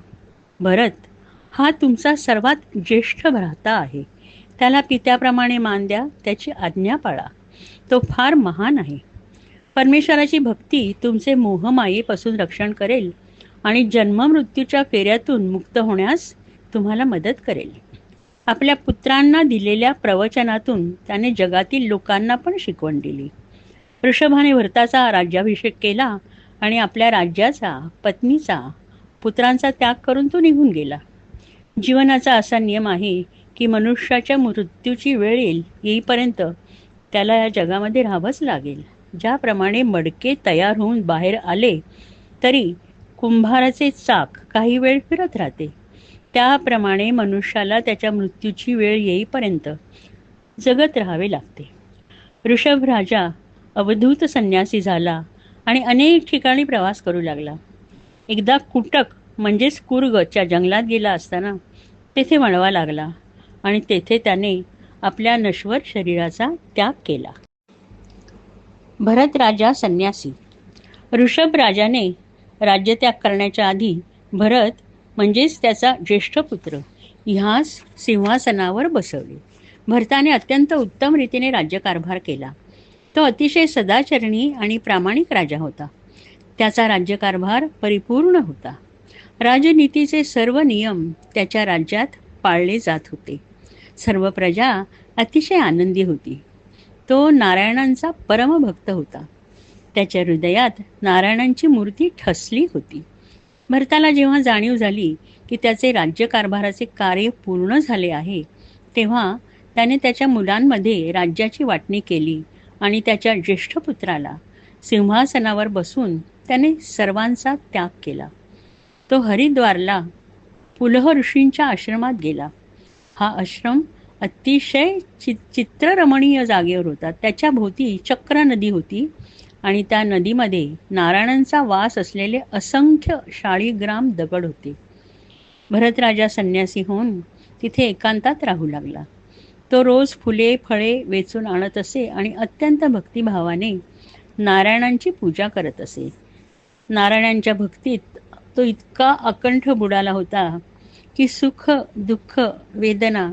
Speaker 1: भरत हा तुमचा सर्वात ज्येष्ठ भ्राता आहे. त्याला पित्याप्रमाणे मान द्या, त्याची आज्ञा पाळा. तो फार महान आहे. परमेश्वराची भक्ती तुमचे मोहमायेपासून रक्षण करेल आणि जन्ममृत्यूच्या फेऱ्यातून मुक्त होण्यास तुम्हाला मदत करेल. आपल्या पुत्रांना दिलेल्या प्रवचनातून त्याने जगातील लोकांना पण शिकवण दिली. ऋषभाने भरताचा राज्याभिषेक केला आणि आपल्या राज्याचा, पत्नीचा, पुत्रांचा त्याग करून तो निघून गेला. जीवनाचा असा नियम आहे की मनुष्याच्या मृत्यूची वेळ येईपर्यंत त्याला या जगामध्ये राहावंच लागेल. ज्याप्रमाणे मडके तयार होऊन बाहेर आले तरी कुंभाराचे चाक काही वेळ फिरत राहते, त्याप्रमाणे मनुष्याला त्याच्या मृत्यूची वेळ येईपर्यंत जगत राहावे लागते. ऋषभ राजा अवधूत संन्यासी झाला आणि अनेक ठिकाणी प्रवास करू लागला. एकदा कुटक म्हणजेच कुर्गच्या जंगलात गेला असताना तेथे वणवा लागला आणि तेथे त्याने आपल्या नश्वर शरीराचा त्याग केला. भरत राजा संन्यासी. ऋषभ राजाने राज्यत्याग करण्याच्या आधी भरत म्हणजेच त्याचा ज्येष्ठ पुत्र ह्यास सिंहासनावर बसवले. भरताने अत्यंत उत्तम रीतीने राज्यकारभार केला. तो अतिशय सदाचरणी आणि प्रामाणिक राजा होता. त्याचा राज्यकारभार परिपूर्ण होता. राजनीतीचे सर्व नियम त्याच्या राज्यात पाळले जात होते. सर्व प्रजा अतिशय आनंदी होती. तो नारायणांचा परमभक्त होता. त्याच्या हृदयात नारायणांची मूर्ती ठसली होती. भरताला जेव्हा जाणीव झाली की त्याचे राज्यकारभाराचे कार्य पूर्ण झाले आहे, तेव्हा त्याने त्याच्या मुलांमध्ये राज्याची वाटणी केली आणि त्याच्या ज्येष्ठ पुत्राला सिंहासनावर बसून त्याने सर्वांचा त्याग केला. तो हरिद्वारला पुलह ऋषींच्या आश्रमात गेला. हा आश्रम अतिशय चित्ररमणीय जागेवर होता. त्याच्या भोवती चक्र नदी होती आणि त्या नदीमध्ये नारायणांचा वास असलेले असंख्य शाळीग्राम दगड होते. भरतराजा संन्यासी होऊन तिथे एकांतात राहू लागला. तो रोज फुले फळे वेचून आणत असे आणि अत्यंत भक्तिभावाने नारायणांची पूजा करत असे. नारायणांच्या भक्तीत तो इतका अकंठ बुडाला होता की सुख, दुःख, वेदना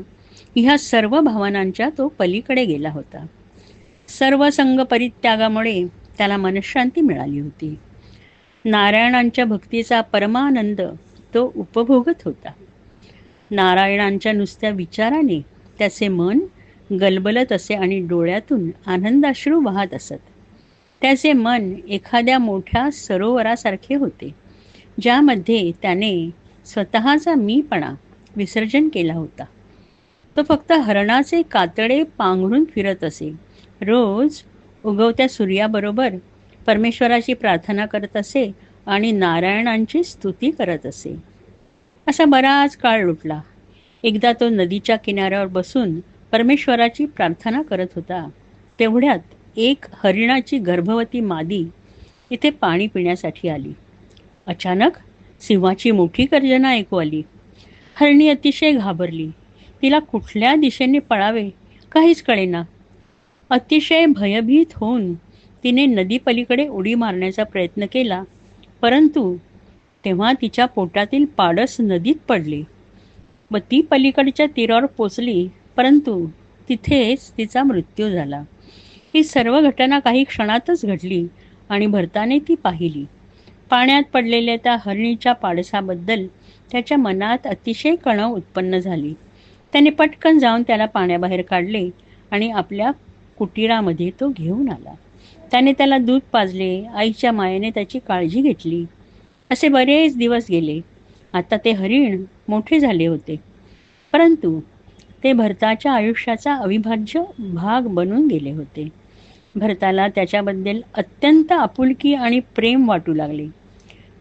Speaker 1: ह्या सर्व भावनांच्या तो पलीकडे गेला होता. सर्व संग परित्यागामुळे त्याला मनःशांती मिळाली होती. नारायणांच्या भक्तीचा परमानंद तो उपभोगत होता. नारायणांच्या नुसत्या विचाराने त्याचे मन गलबलत असे आणि डोळ्यातून आनंदाश्रू वाहत असत. त्याचे मन एखाद्या मोठ्या सरोवरासारखे होते, ज्यामध्ये त्याने स्वतःचा मीपणा विसर्जन केला होता. तो फक्त हरणाचे कातडे पांघरून फिरत असे. रोज उगवत्या सूर्याबरोबर परमेश्वराची प्रार्थना करत असे आणि नारायणांची स्तुती करत असे. असा बराच काळ लुटला. एकदा तो नदीच्या किनाऱ्यावर बसून परमेश्वराची प्रार्थना करत होता. तेवढ्यात एक हरिणाची गर्भवती मादी इथे पाणी पिण्यासाठी आली. अचानक सिंहाची मोठी गर्जना ऐकू आली. हरिणी अतिशय घाबरली. तिला कुठल्या दिशेने पळावे काहीच कळेना. अतिशय भयभीत होऊन तिने नदी पलीकडे उडी मारण्याचा प्रयत्न केला, परंतु तेव्हा तिच्या पोटातील पाडस नदीत पडले व ती पलीकडच्या तीरावर पोचली, परंतु तिथेच तिचा मृत्यू झाला. ही सर्व घटना काही क्षणातच घडली आणि भरताने ती पाहिली. पाण्यात पडलेल्या त्या हरणीच्या पाडसाबद्दल त्याच्या मनात अतिशय कणव उत्पन्न झाली. त्याने पटकन जाऊन त्याला पाण्याबाहेर काढले आणि आपल्या कुटीरामध्ये तो घेऊन आला. त्याने त्याला दूध पाजले, आईच्या मायेने त्याची काळजी घेतली. असे बरेच दिवस गेले. आता ते हरिण मोठे झाले होते, परंतु ते भरताच्या आयुष्याचा अविभाज्य भाग बनून गेले होते. भरताला त्याच्याबद्दल अत्यंत आपुलकी आणि प्रेम वाटू लागले.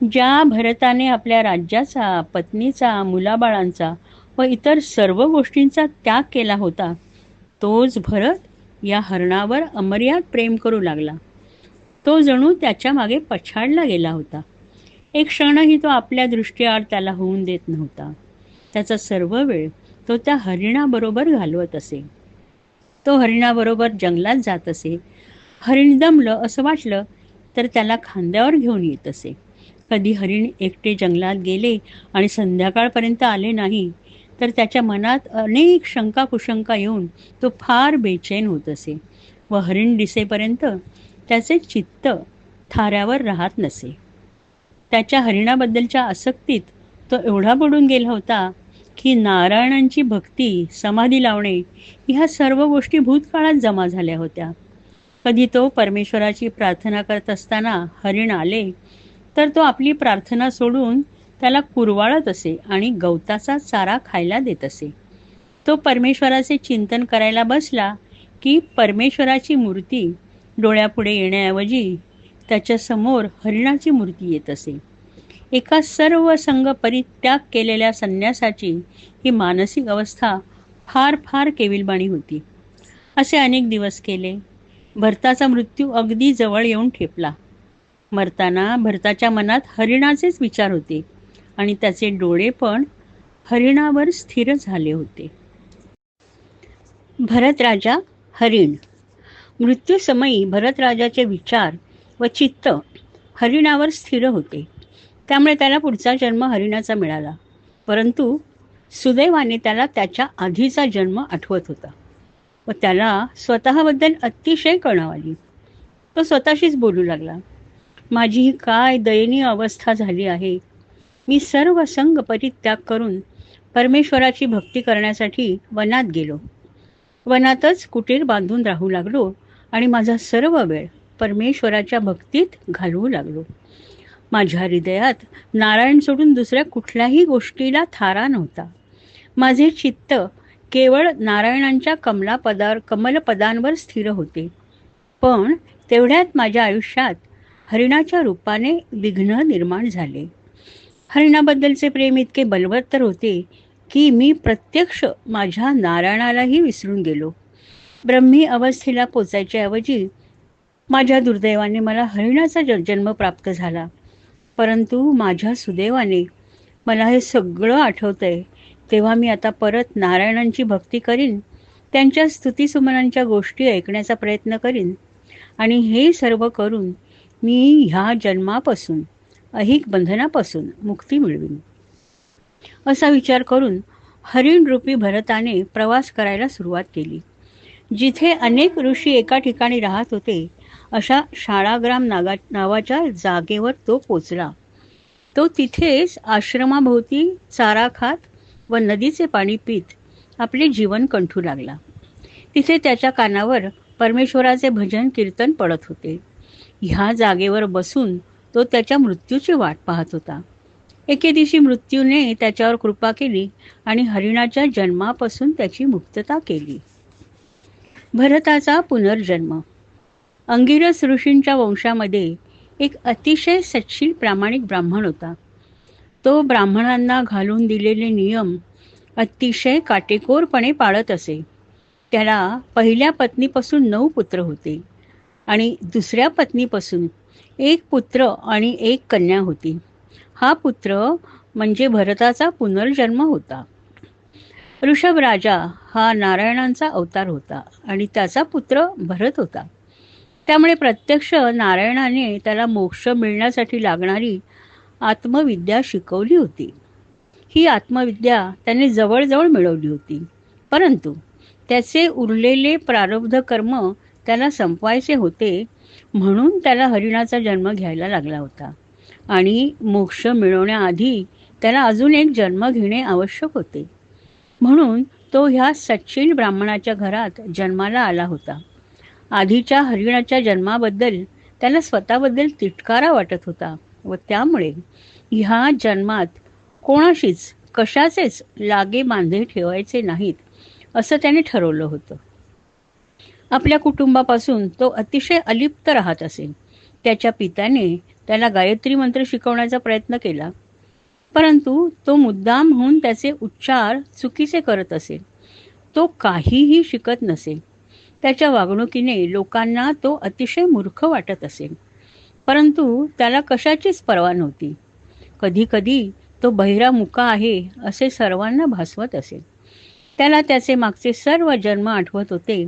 Speaker 1: ज्या भरताने आपल्या राज्याचा, पत्नीचा, मुलाबाळांचा व इतर सर्व गोष्टींचा त्याग केला होता, तोच भरत या हरणावर अमर्याद प्रेम करू लागला. तो जणू त्याच्या मागे पछाडला गेला होता. एक क्षणही तो आपल्या दृष्टीआड त्याला होऊन देत नव्हता. त्याचा सर्व वेळ तो त्या हरिणाबरोबर घालवत असे. तो हरिणाबरोबर जंगलात जात असे. हरिण दमलं असं वाटलं तर त्याला खांद्यावर घेऊन येत असे. कधी हरिण एकटे जंगलात गेले आणि संध्याकाळपर्यंत आले नाही, तर त्याच्या मनात अनेक शंका कुशंका येऊन तो फार बेचैन होत असे व हरिण दिसेपर्यंत त्याचे चित्त थाऱ्यावर राहत नसे. त्याच्या हरिणाबद्दलच्या आसक्तीत तो एवढा पडून गेला होता की नारायणांची भक्ती, समाधी लावणे ह्या सर्व गोष्टी भूतकाळात जमा झाल्या होत्या. कधी तो परमेश्वराची प्रार्थना करत असताना हरिण आले तर तो आपली प्रार्थना सोडून त्याला कुरवाळत असे आणि गवताचा चारा खायला देत असे. तो परमेश्वराचे चिंतन करायला बसला की परमेश्वराची मूर्ती डोळ्यापुढे येण्याऐवजी त्याच्या समोर हरिणाची मूर्ती येत असे. एका सर्व संग परित्याग केलेल्या संन्यासाची ही मानसिक अवस्था फार फार केविलवाणी होती. असे अनेक दिवस केले. भरताचा मृत्यू अगदी जवळ येऊन ठेपला. मरताना भरताच्या मनात हरिणाचेच विचार होते आणि त्याचे डोळे पण हरिणावर स्थिर झाले होते. भरतराजा हरिण. मृत्यूसमयी भरतराजाचे विचार व चित्त हरिणावर स्थिर होते. त्यामुळे त्याला पुढचा जन्म हरिणाचा मिळाला. परंतु सुदैवाने त्याला त्याच्या आधीचा जन्म आठवत होता व त्याला स्वतःबद्दल अतिशय कळाव आली. तो स्वतःशीच बोलू लागला, माझी ही काय दयनीय अवस्था झाली आहे. मी सर्व संग परित्याग करून परमेश्वराची भक्ती करण्यासाठी वनात गेलो. वनातच कुटीर बांधून राहू लागलो आणि माझा सर्व वेळ परमेश्वराच्या भक्तीत घालवू लागलो. माझ्या हृदयात नारायण सोडून दुसऱ्या कुठल्याही गोष्टीला थारा नव्हता. माझे चित्त केवळ नारायणांच्या कमलपदांवर स्थिर होते. पण तेवढ्यात माझ्या आयुष्यात हरिणाच्या रूपाने विघ्न निर्माण झाले. हरिणाबद्दलचे प्रेम इतके बलवत्तर होते की मी प्रत्यक्ष माझ्या नारायणालाही विसरून गेलो. ब्रह्मी अवस्थेला पोचायच्या ऐवजी माझ्या दुर्दैवाने मला हरिणाचा जन्म प्राप्त झाला. परंतु माझ्या सुदैवाने मला हे सगळं आठवतंय तेव्हा मी आता परत नारायणांची भक्ती करीन, त्यांच्या स्तुतीसुमनांच्या गोष्टी ऐकण्याचा प्रयत्न करीन आणि हे सर्व करून मी ह्या जन्मापासून ऐहिक बंधनापासून मुक्ती मिळवीन. असा विचार करून हरिणरूपी भरताने प्रवास करायला सुरुवात केली. जिथे अनेक ऋषी एका ठिकाणी राहत होते अशा शाळाग्राम नावाच्या जागेवर तो पोचला. तो तिथेच आश्रमाभोवती चारा खात व नदीचे पाणी पीत आपले जीवन कंठू लागला. तिथे त्याच्या कानावर परमेश्वराचे भजन कीर्तन पडत होते. ह्या जागेवर बसून तो त्याच्या मृत्यूची वाट पाहत होता. एके दिवशी मृत्यूने त्याच्यावर कृपा केली आणि हरिणाच्या जन्मापासून त्याची मुक्तता केली. भरताचा पुनर्जन्म. अंगिरस ऋषींच्या वंशामध्ये एक अतिशय सच्शील प्रामाणिक ब्राह्मण होता. तो ब्राह्मणांना घालून दिलेले नियम अतिशय काटेकोरपणे पाळत असे. त्याला पहिल्या पत्नीपासून 9 पुत्र होते आणि दुसऱ्या पत्नीपासून 1 पुत्र आणि 1 कन्या होती. हा पुत्र म्हणजे भरताचा पुनर्जन्म होता. ऋषभ राजा हा नारायणांचा अवतार होता आणि त्याचा पुत्र भरत होता. त्यामुळे प्रत्यक्ष नारायणाने त्याला मोक्ष मिळण्यासाठी लागणारी आत्मविद्या शिकवली होती. ही आत्मविद्या त्याने जवळजवळ मिळवली होती. परंतु त्याचे उरलेले प्रारब्ध कर्म त्याला संपवायचे होते म्हणून त्याला हरिणाचा जन्म घ्यायला लागला होता आणि मोक्ष मिळवण्याआधी त्याला अजून एक जन्म घेणे आवश्यक होते. म्हणून तो ह्या सच्चिल ब्राह्मणाच्या घरात जन्माला आला होता. आधीच्या हरिणाच्या जन्माबद्दल त्याला स्वतःबद्दल तिटकारा वाटत होता व त्यामुळे ह्या जन्मात कोणाशीच कशाचेच लागे बांधे ठेवायचे नाहीत असं त्याने ठरवलं होतं. आपल्या कुटुंबापासून तो अतिशय अलिप्त राहत असे. त्याच्या पित्याने त्याला गायत्री मंत्र शिकवण्याचा प्रयत्न केला, परंतु तो मुद्दाम होऊन त्याचे उच्चार चुकीचे करत असे. तो काहीही शिकत नसे. त्याच्या वागणुकीने लोकांना तो अतिशय मूर्ख वाटत असे, परंतु त्याला कशाचीच पर्वा नव्हती. कधी कधी तो बहिरा मुका आहे असे सर्वांना भासवत असे. त्याला त्याचे मागचे सर्व जन्म आठवत होते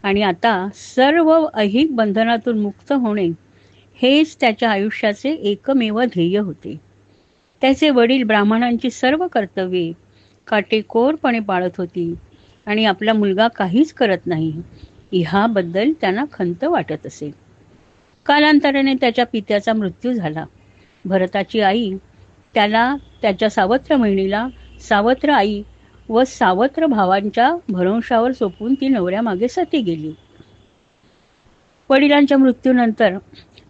Speaker 1: आणि आता सर्व ऐहिक बंधनातून मुक्त होणे हेच त्याच्या आयुष्याचे एकमेव ध्येय होते. त्याचे वडील ब्राह्मणांची सर्व कर्तव्ये काटेकोरपणे पाळत होती आणि आपला मुलगा काहीच करत नाही ह्याबद्दल त्यांना खंत वाटत असे. कालांतराने त्याच्या पित्याचा मृत्यू झाला. भरताची आई त्याला त्याच्या सावत्र बहिणीला सावत्र आई व सावत्र भावांच्या भरवशावर सोपवून ती नवऱ्यामागे सती गेली. वडिलांच्या मृत्यूनंतर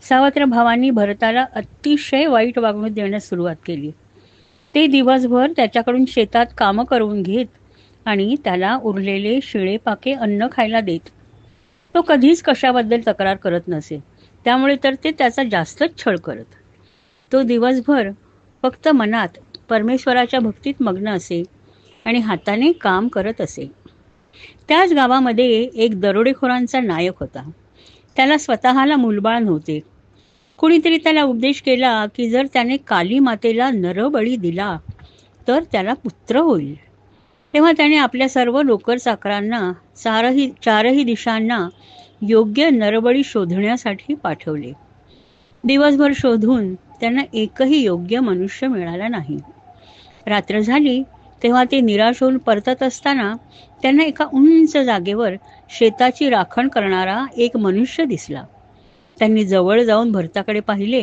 Speaker 1: सावत्र भावांनी भरताला अतिशय वाईट वागणूक देण्यास सुरुवात केली. ते दिवसभर त्याच्याकडून शेतात कामं करवून घेत आणि त्याला उरलेले शिळे पाके अन्न खायला देत. तो कधीच कशाबद्दल तक्रार करत नसे, त्यामुळे तर ते त्याचा जास्तच छळ करत. तो दिवसभर फक्त मनात परमेश्वराच्या भक्तीत मग्न असे आणि हाताने काम करत असे. त्याच गावामध्ये एक दरोडेखोरांचा नायक होता. त्याला स्वतःला मुलबाळ नव्हते. कुणीतरी त्याला उपदेश केला की जर त्याने काली मातेला नरबळी दिला तर त्याला पुत्र होईल. तेव्हा त्याने आपल्या सर्व नोकर चाकरांना चारही दिशांना योग्य नरबळी शोधण्यासाठी पाठवले. दिवसभर शोधून त्यांना एकही योग्य मनुष्य मिळाला नाही. रात्र झाली तेव्हा ते निराश होऊन परतत असताना त्यांना एका उंच जागेवर शेताची राखण करणारा एक मनुष्य दिसला. त्यांनी जवळ जाऊन भरताकडे पाहिले.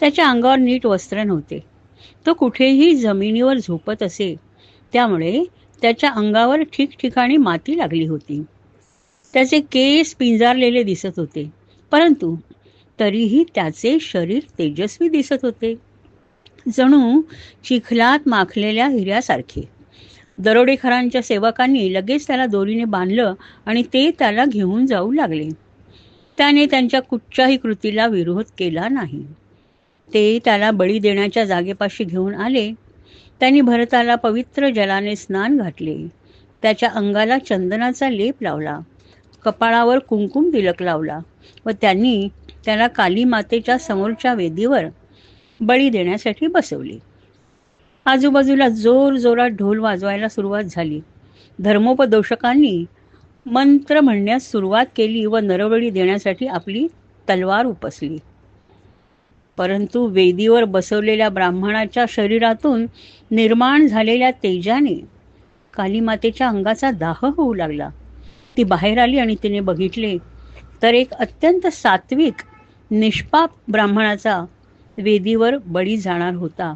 Speaker 1: त्याच्या अंगावर नीट वस्त्र नव्हते. तो कुठेही जमिनीवर झोपत असे, त्यामुळे त्याच्या अंगावर ठिकठिकाणी माती लागली होती. त्याचे केस पिंजारलेले दिसत होते, परंतु तरीही त्याचे शरीर तेजस्वी दिसत होते, जणू चिखलात माखलेल्या हिऱ्यासारखे. दरोडेखोरांच्या सेवकांनी लगेच त्याला दोरीने बांधलं आणि ते त्याला घेऊन जाऊ लागले. त्याने त्यांच्या कुठच्याही कृतीला विरोध केला नाही. ते त्याला बळी देण्याच्या जागेपाशी घेऊन आले. त्यांनी भरताला पवित्र जलाने स्नान घातले. त्याच्या अंगाला चंदनाचा लेप लावला, कपाळावर कुंकुम तिलक लावला व त्यांनी त्याला काली मातेच्या समोरच्या वेदीवर बळी देण्यासाठी बसवले. आजूबाजूला जोर जोरात ढोल वाजवायला सुरुवात झाली. धर्मोपदेशकांनी मंत्र म्हणण्यास सुरुवात केली व नरबळी देण्यासाठी आपली तलवार उपसली. परंतु वेदीवर बसवलेल्या ब्राह्मणाच्या शरीरातून निर्माण झालेल्या तेजाने कालीमातेच्या अंगाचा दाह होऊ लागला. ती बाहेर आली आणि तिने बघितले तर एक अत्यंत सात्विक निष्पाप ब्राह्मणाचा वेदीवर बळी जाणार होता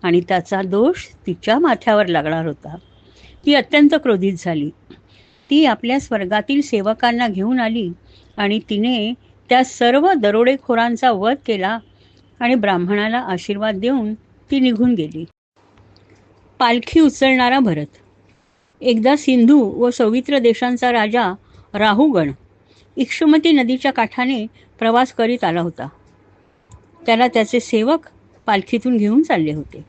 Speaker 1: आणि त्याचा दोष तिच्या माथ्यावर लागणार होता. ती अत्यंत क्रोधित झाली. ती आपल्या स्वर्गातील सेवकांना घेऊन आली आणि तिने त्या सर्व दरोडेखोरांचा वध केला आणि ब्राह्मणाला आशीर्वाद देऊन ती निघून गेली. पालखी उचलणारा भरत. एकदा सिंधू व सौमित्र देशांचा राजा राहुगण इक्षुमती नदीच्या काठाने प्रवास करीत आला होता. त्याला त्याचे सेवक पालखीतून घेऊन चालले होते,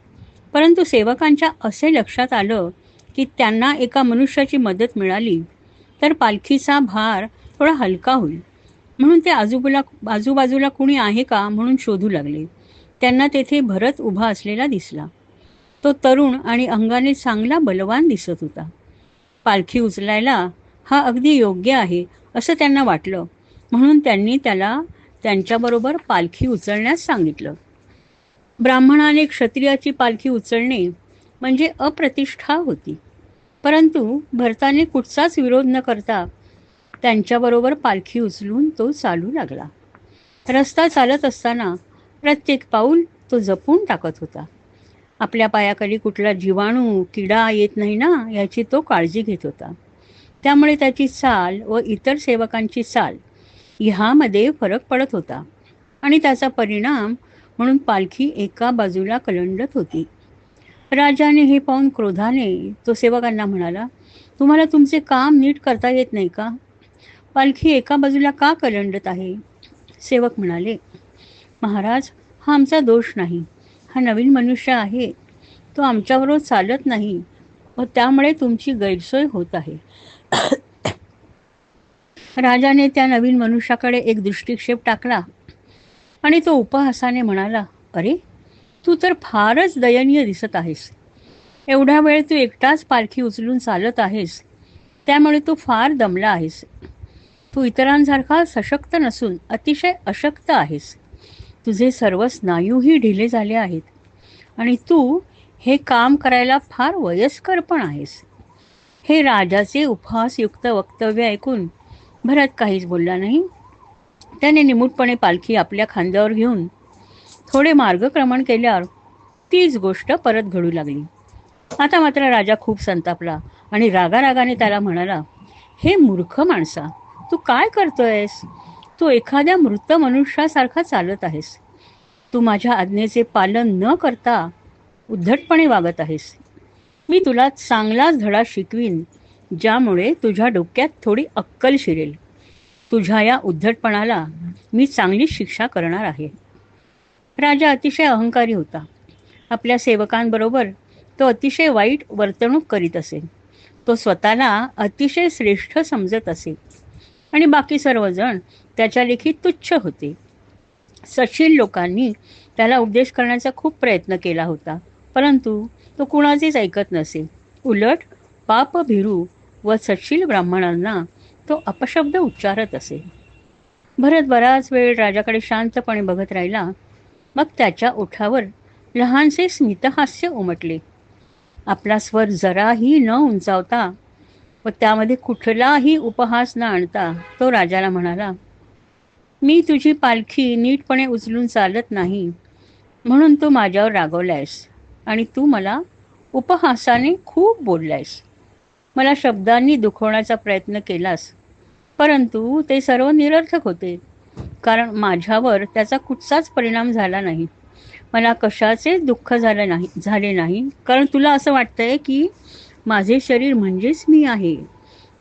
Speaker 1: परंतु सेवकांच्या असे लक्षात आलं की त्यांना एका मनुष्याची मदत मिळाली तर पालखीचा भार थोडा हलका होईल, म्हणून ते आजूबाजूला कुणी आहे का म्हणून शोधू लागले. त्यांना तेथे भरत उभा असलेला दिसला. तो तरुण आणि अंगाने चांगला बलवान दिसत होता. पालखी उचलायला हा अगदी योग्य आहे असं त्यांना वाटलं, म्हणून त्यांनी त्याला त्यांच्याबरोबर पालखी उचलण्यास सांगितलं. ब्राह्मणाने क्षत्रियाची पालखी उचलणे म्हणजे अप्रतिष्ठा होती, परंतु भरताने कुठचाच विरोध न करता त्यांच्याबरोबर पालखी उचलून तो चालू लागला. रस्ता चालत असताना प्रत्येक पाऊल तो जपून टाकत होता. आपल्या पायाखाली कुठला जीवाणू किडा येत नाही ना याची तो काळजी घेत होता. त्यामुळे त्याची चाल व इतर सेवकांची चाल ह्यामध्ये फरक पडत होता आणि त्याचा परिणाम म्हणून पालखी एका बाजूला कलंडत होती. राजाने हे पाहून क्रोधाने तो सेवकांना म्हणाला, तुम्हाला तुमचे काम नीट करता येत नाही का? पालखी एका बाजूला का कलंडत आहे? सेवक म्हणाले, महाराज, हा आमचा दोष नाही. हा नवीन मनुष्य आहे, तो आमच्याबरोबर चालत नाही व त्यामुळे तुमची गैरसोय होत आहे. राजाने त्या नवीन मनुष्याकडे एक दृष्टिक्षेप टाकला आणि तो उपहासाने म्हणाला, अरे, तू तर फारच दयनीय दिसत आहेस. एवढा वेळ तू एकटाच पालखी उचलून चालत आहेस, त्यामुळे तू फार दमला आहेस. तू इतरांसारखा सशक्त नसून अतिशय अशक्त आहेस. तुझे सर्व स्नायूही ढिले झाले आहेत आणि तू हे काम करायला फार वयस्कर पण आहेस. हे राजाचे उपहासयुक्त वक्तव्य ऐकून भरत काहीच बोलला नाही. त्याने निमूटपणे पालखी आपल्या खांद्यावर घेऊन थोडे मार्गक्रमण केल्यावर तीच गोष्ट परत घडू लागली. आता मात्र राजा खूप संतापला आणि रागारागाने त्याला म्हणाला, हे मूर्ख माणसा, तू काय करतोयस? तू एखाद्या मृत मनुष्यासारखा चालत आहेस. तू माझ्या आज्ञेचे पालन न करता उद्धटपणे वागत आहेस. मी तुला चांगलाच धडा शिकवीन, ज्यामुळे तुझ्या डोक्यात थोडी अक्कल शिरेल. तुझ्या या उद्धटपणाला मी चांगली शिक्षा करणार आहे. राजा अतिशय अहंकारी होता. आपल्या सेवकांबरोबर तो अतिशय वाईट वर्तणूक करीत असे. तो स्वतःला अतिशय श्रेष्ठ समजत असे आणि बाकी सर्वजण त्याच्या लेखी तुच्छ होते. सशील लोकांनी त्याला उपदेश करण्याचा खूप प्रयत्न केला होता, परंतु तो कुणाचेच ऐकत नसे. उलट पापभिरू व सशील ब्राह्मणांना तो अपशब्द उच्चारत असे. भरत बराच वेळ राजाकडे शांतपणे बघत राहिला. मग त्याच्या ओठावर लहानसे स्मितहास्य उमटले. आपला स्वर जराही न उंचावता व त्यामध्ये कुठलाही उपहास न आणता तो राजाला म्हणाला, मी तुझी पालखी नीटपणे उचलून चालत नाही म्हणून तू माझ्यावर रागवलायस आणि तू मला उपहासाने खूप बोललायस. मला शब्दांनी दुखवण्याचा प्रयत्न केलास, परंतु ते सर्व निरर्थक होते, कारण माझ्यावर त्याचा कुठचाच परिणाम झाला नाही. मला कशाचेच दुःख झाले नाही, कारण तुला असं वाटतंय की माझे शरीर म्हणजेच मी आहे.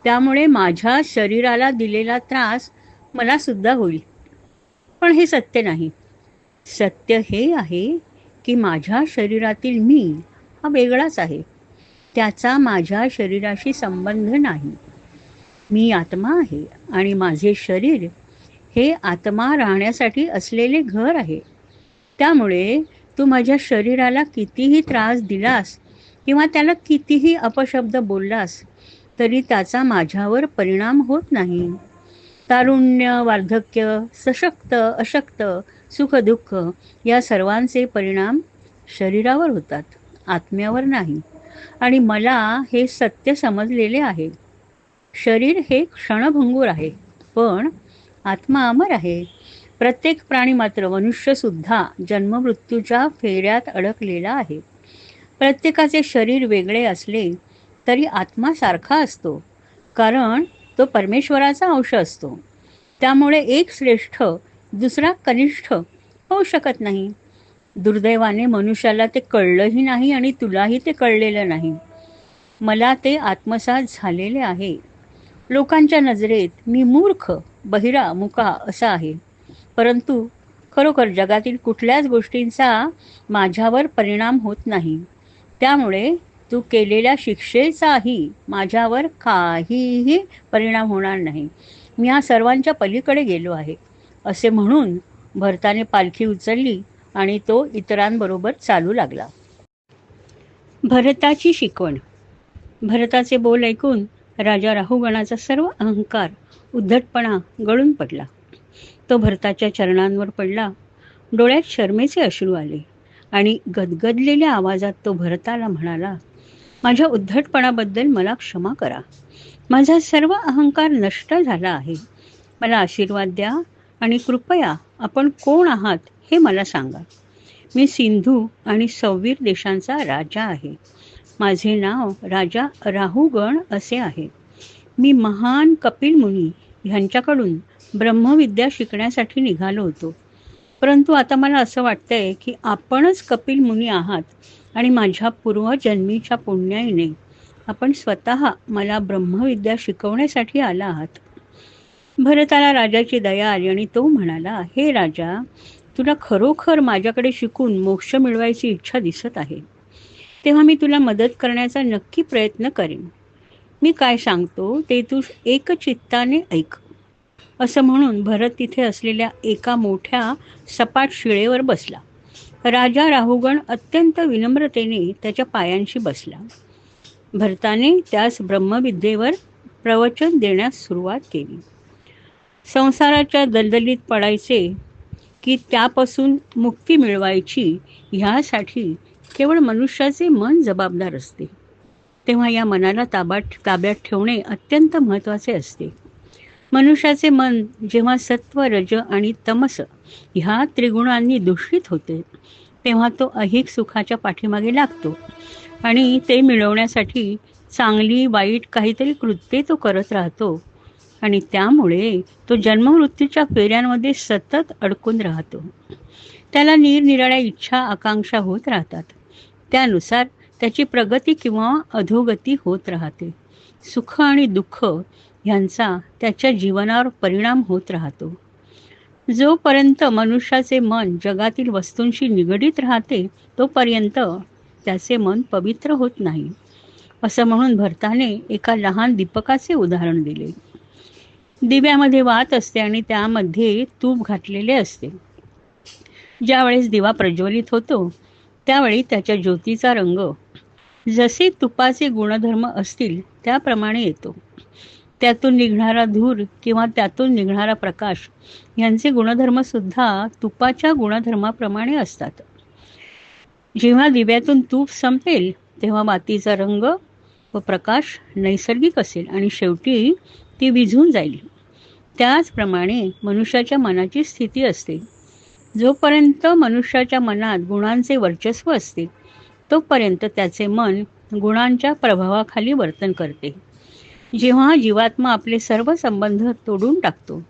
Speaker 1: त्यामुळे माझ्या शरीराला दिलेला त्रास मला सुद्धा होईल. पण हे सत्य नाही. सत्य हे आहे की माझ्या शरीरातील मी हा वेगळाच आहे. त्याचा माझ्या शरीराशी संबंध नाही. मी आत्मा आहे आणि माझे शरीर हे आत्मा राहण्यासाठी असलेले घर आहे. त्यामुळे तू माझ्या शरीराला कितीही त्रास दिलास किंवा त्याला कितीही अपशब्द बोललास तरी त्याचा माझ्यावर परिणाम होत नाही. तारुण्य, वार्धक्य, सशक्त, अशक्त, सुखदुःख या सर्वांचे परिणाम शरीरावर होतात, आत्म्यावर नाही. आणि मला हे सत्य समजलेले आहे. शरीर हे क्षणभंगूर आहे, पण आत्मा अमर आहे. प्रत्येक प्राणी, मात्र मनुष्यसुद्धा जन्ममृत्यूच्या फेऱ्यात अडकलेला आहे. प्रत्येकाचे शरीर वेगळे असले तरी आत्मा सारखा असतो, कारण तो परमेश्वराचा अंश असतो. त्यामुळे एक श्रेष्ठ दुसरा कनिष्ठ होऊ शकत नाही. दुर्दैवाने मनुष्याला ते कळलंही नाही आणि तुलाही ते कळलेलं नाही. मला ते आत्मसात झालेले आहे. लोकांच्या नजरेत मी मूर्ख, बहिरा, मुका असा आहे, परंतु खरोखर जगातील कुठल्याच गोष्टींचा माझ्यावर परिणाम होत नाही. त्यामुळे तू केलेल्या शिक्षेचाही माझ्यावर काहीही परिणाम होणार नाही. मी या सर्वांच्या पलीकडे गेलो आहे. असे म्हणून भरताने पालखी उचलली आणि तो इतरांबरोबर चालू लागला. भरताची शिकवण. भरताचे बोल ऐकून राजा राहुगणाचा सर्व अहंकार, उद्धटपणा गळून पडला. तो भरताच्या चरणांवर पडला. डोळ्यात शरमेचे अश्रू आले आणि गदगदलेल्या आवाजात तो भरताला म्हणाला, माझ्या उद्धटपणाबद्दल मला क्षमा करा. माझा सर्व अहंकार नष्ट झाला आहे. मला आशीर्वाद द्या आणि कृपया आपण कोण आहात हे मला सांगा. मी सिंधू आणि सौवीर देशांचा राजा आहे. माझे नाव राजा राहुगण असे आहे. मी महान कपिल मुनी ह्यांच्याकडून ब्रह्मविद्या शिकण्यासाठी निघालो होतो, परंतु आता मला असं वाटतंय की आपणच कपिल मुनी आहात आणि माझ्या पूर्वजन्मीच्या पुण्याईने आपण स्वतः मला ब्रह्मविद्या शिकवण्यासाठी आला आहात. भरताला राजाची दया आली आणि तो म्हणाला, हे राजा, तुला खरोखर माझ्याकडे शिकून मोक्ष मिळवायची इच्छा दिसत आहे. तेव्हा मी तुला मदत करण्याचा नक्की प्रयत्न करेन. मी काय सांगतो ते तू एकचित्ताने ऐक. असं म्हणून भरत तिथे असलेल्या एका मोठ्या सपाट शिळेवर बसला. राजा राहुगण अत्यंत विनम्रतेने त्याच्या पायांशी बसला. भरताने त्यास ब्रह्मविद्येवर प्रवचन देण्यास सुरुवात केली. संसाराच्या दलदलीत पडायचे की त्यापासून मुक्ती मिळवायची ह्यासाठी केवळ मनुष्याचे मन जबाबदार असते. तेव्हा या मनाला ताब्यात ठेवणे अत्यंत महत्त्वाचे असते. मनुष्याचे मन जेव्हा सत्व, रज आणि तमस ह्या त्रिगुणांनी दूषित होते, तेव्हा तो ऐहिक सुखाच्या पाठीमागे लागतो आणि ते मिळवण्यासाठी चांगली वाईट काहीतरी कृत्ये तो करत राहतो आणि त्यामुळे तो जन्ममृत्यूच्या फेऱ्यांमध्ये सतत अडकून राहतो. त्याला निरनिराळ्या इच्छा, आकांक्षा होत राहतात. त्यानुसार त्याची प्रगती किंवा अधोगती होत राहते. सुख आणि दुःख ह्यांचा त्याच्या जीवनावर परिणाम होत राहतो. जोपर्यंत मनुष्याचे मन जगातील वस्तूंशी निगडीत राहते, तोपर्यंत त्याचे मन पवित्र होत नाही. असं म्हणून भरताने एका लहान दीपकाचे उदाहरण दिले. दिव्यामध्ये वात असते आणि त्यामध्ये तूप घातलेले असते. ज्यावेळेस दिवा प्रज्वलित होतो, त्यावेळी त्याच्या ज्योतीचा रंग जसे तुपाचे गुणधर्म असतील त्याप्रमाणे येतो. त्यातून निघणारा धूर किंवा त्यातून निघणारा प्रकाश यांचे गुणधर्म सुद्धा तुपाच्या गुणधर्माप्रमाणे असतात. जेव्हा दिव्यातून तूप संपेल, तेव्हा वातीचा रंग व प्रकाश नैसर्गिक असेल आणि शेवटी ती विझून जाईल. त्याचप्रमाणे मनुष्याच्या मनाची स्थिती असते. जोपर्यंत मनुष्याच्या मनात गुणांचे वर्चस्व असते, तोपर्यंत त्याचे मन गुणांच्या प्रभावाखाली वर्तन करते. जेव्हा जीवात्मा आपले सर्व संबंध तोडून टाकतो,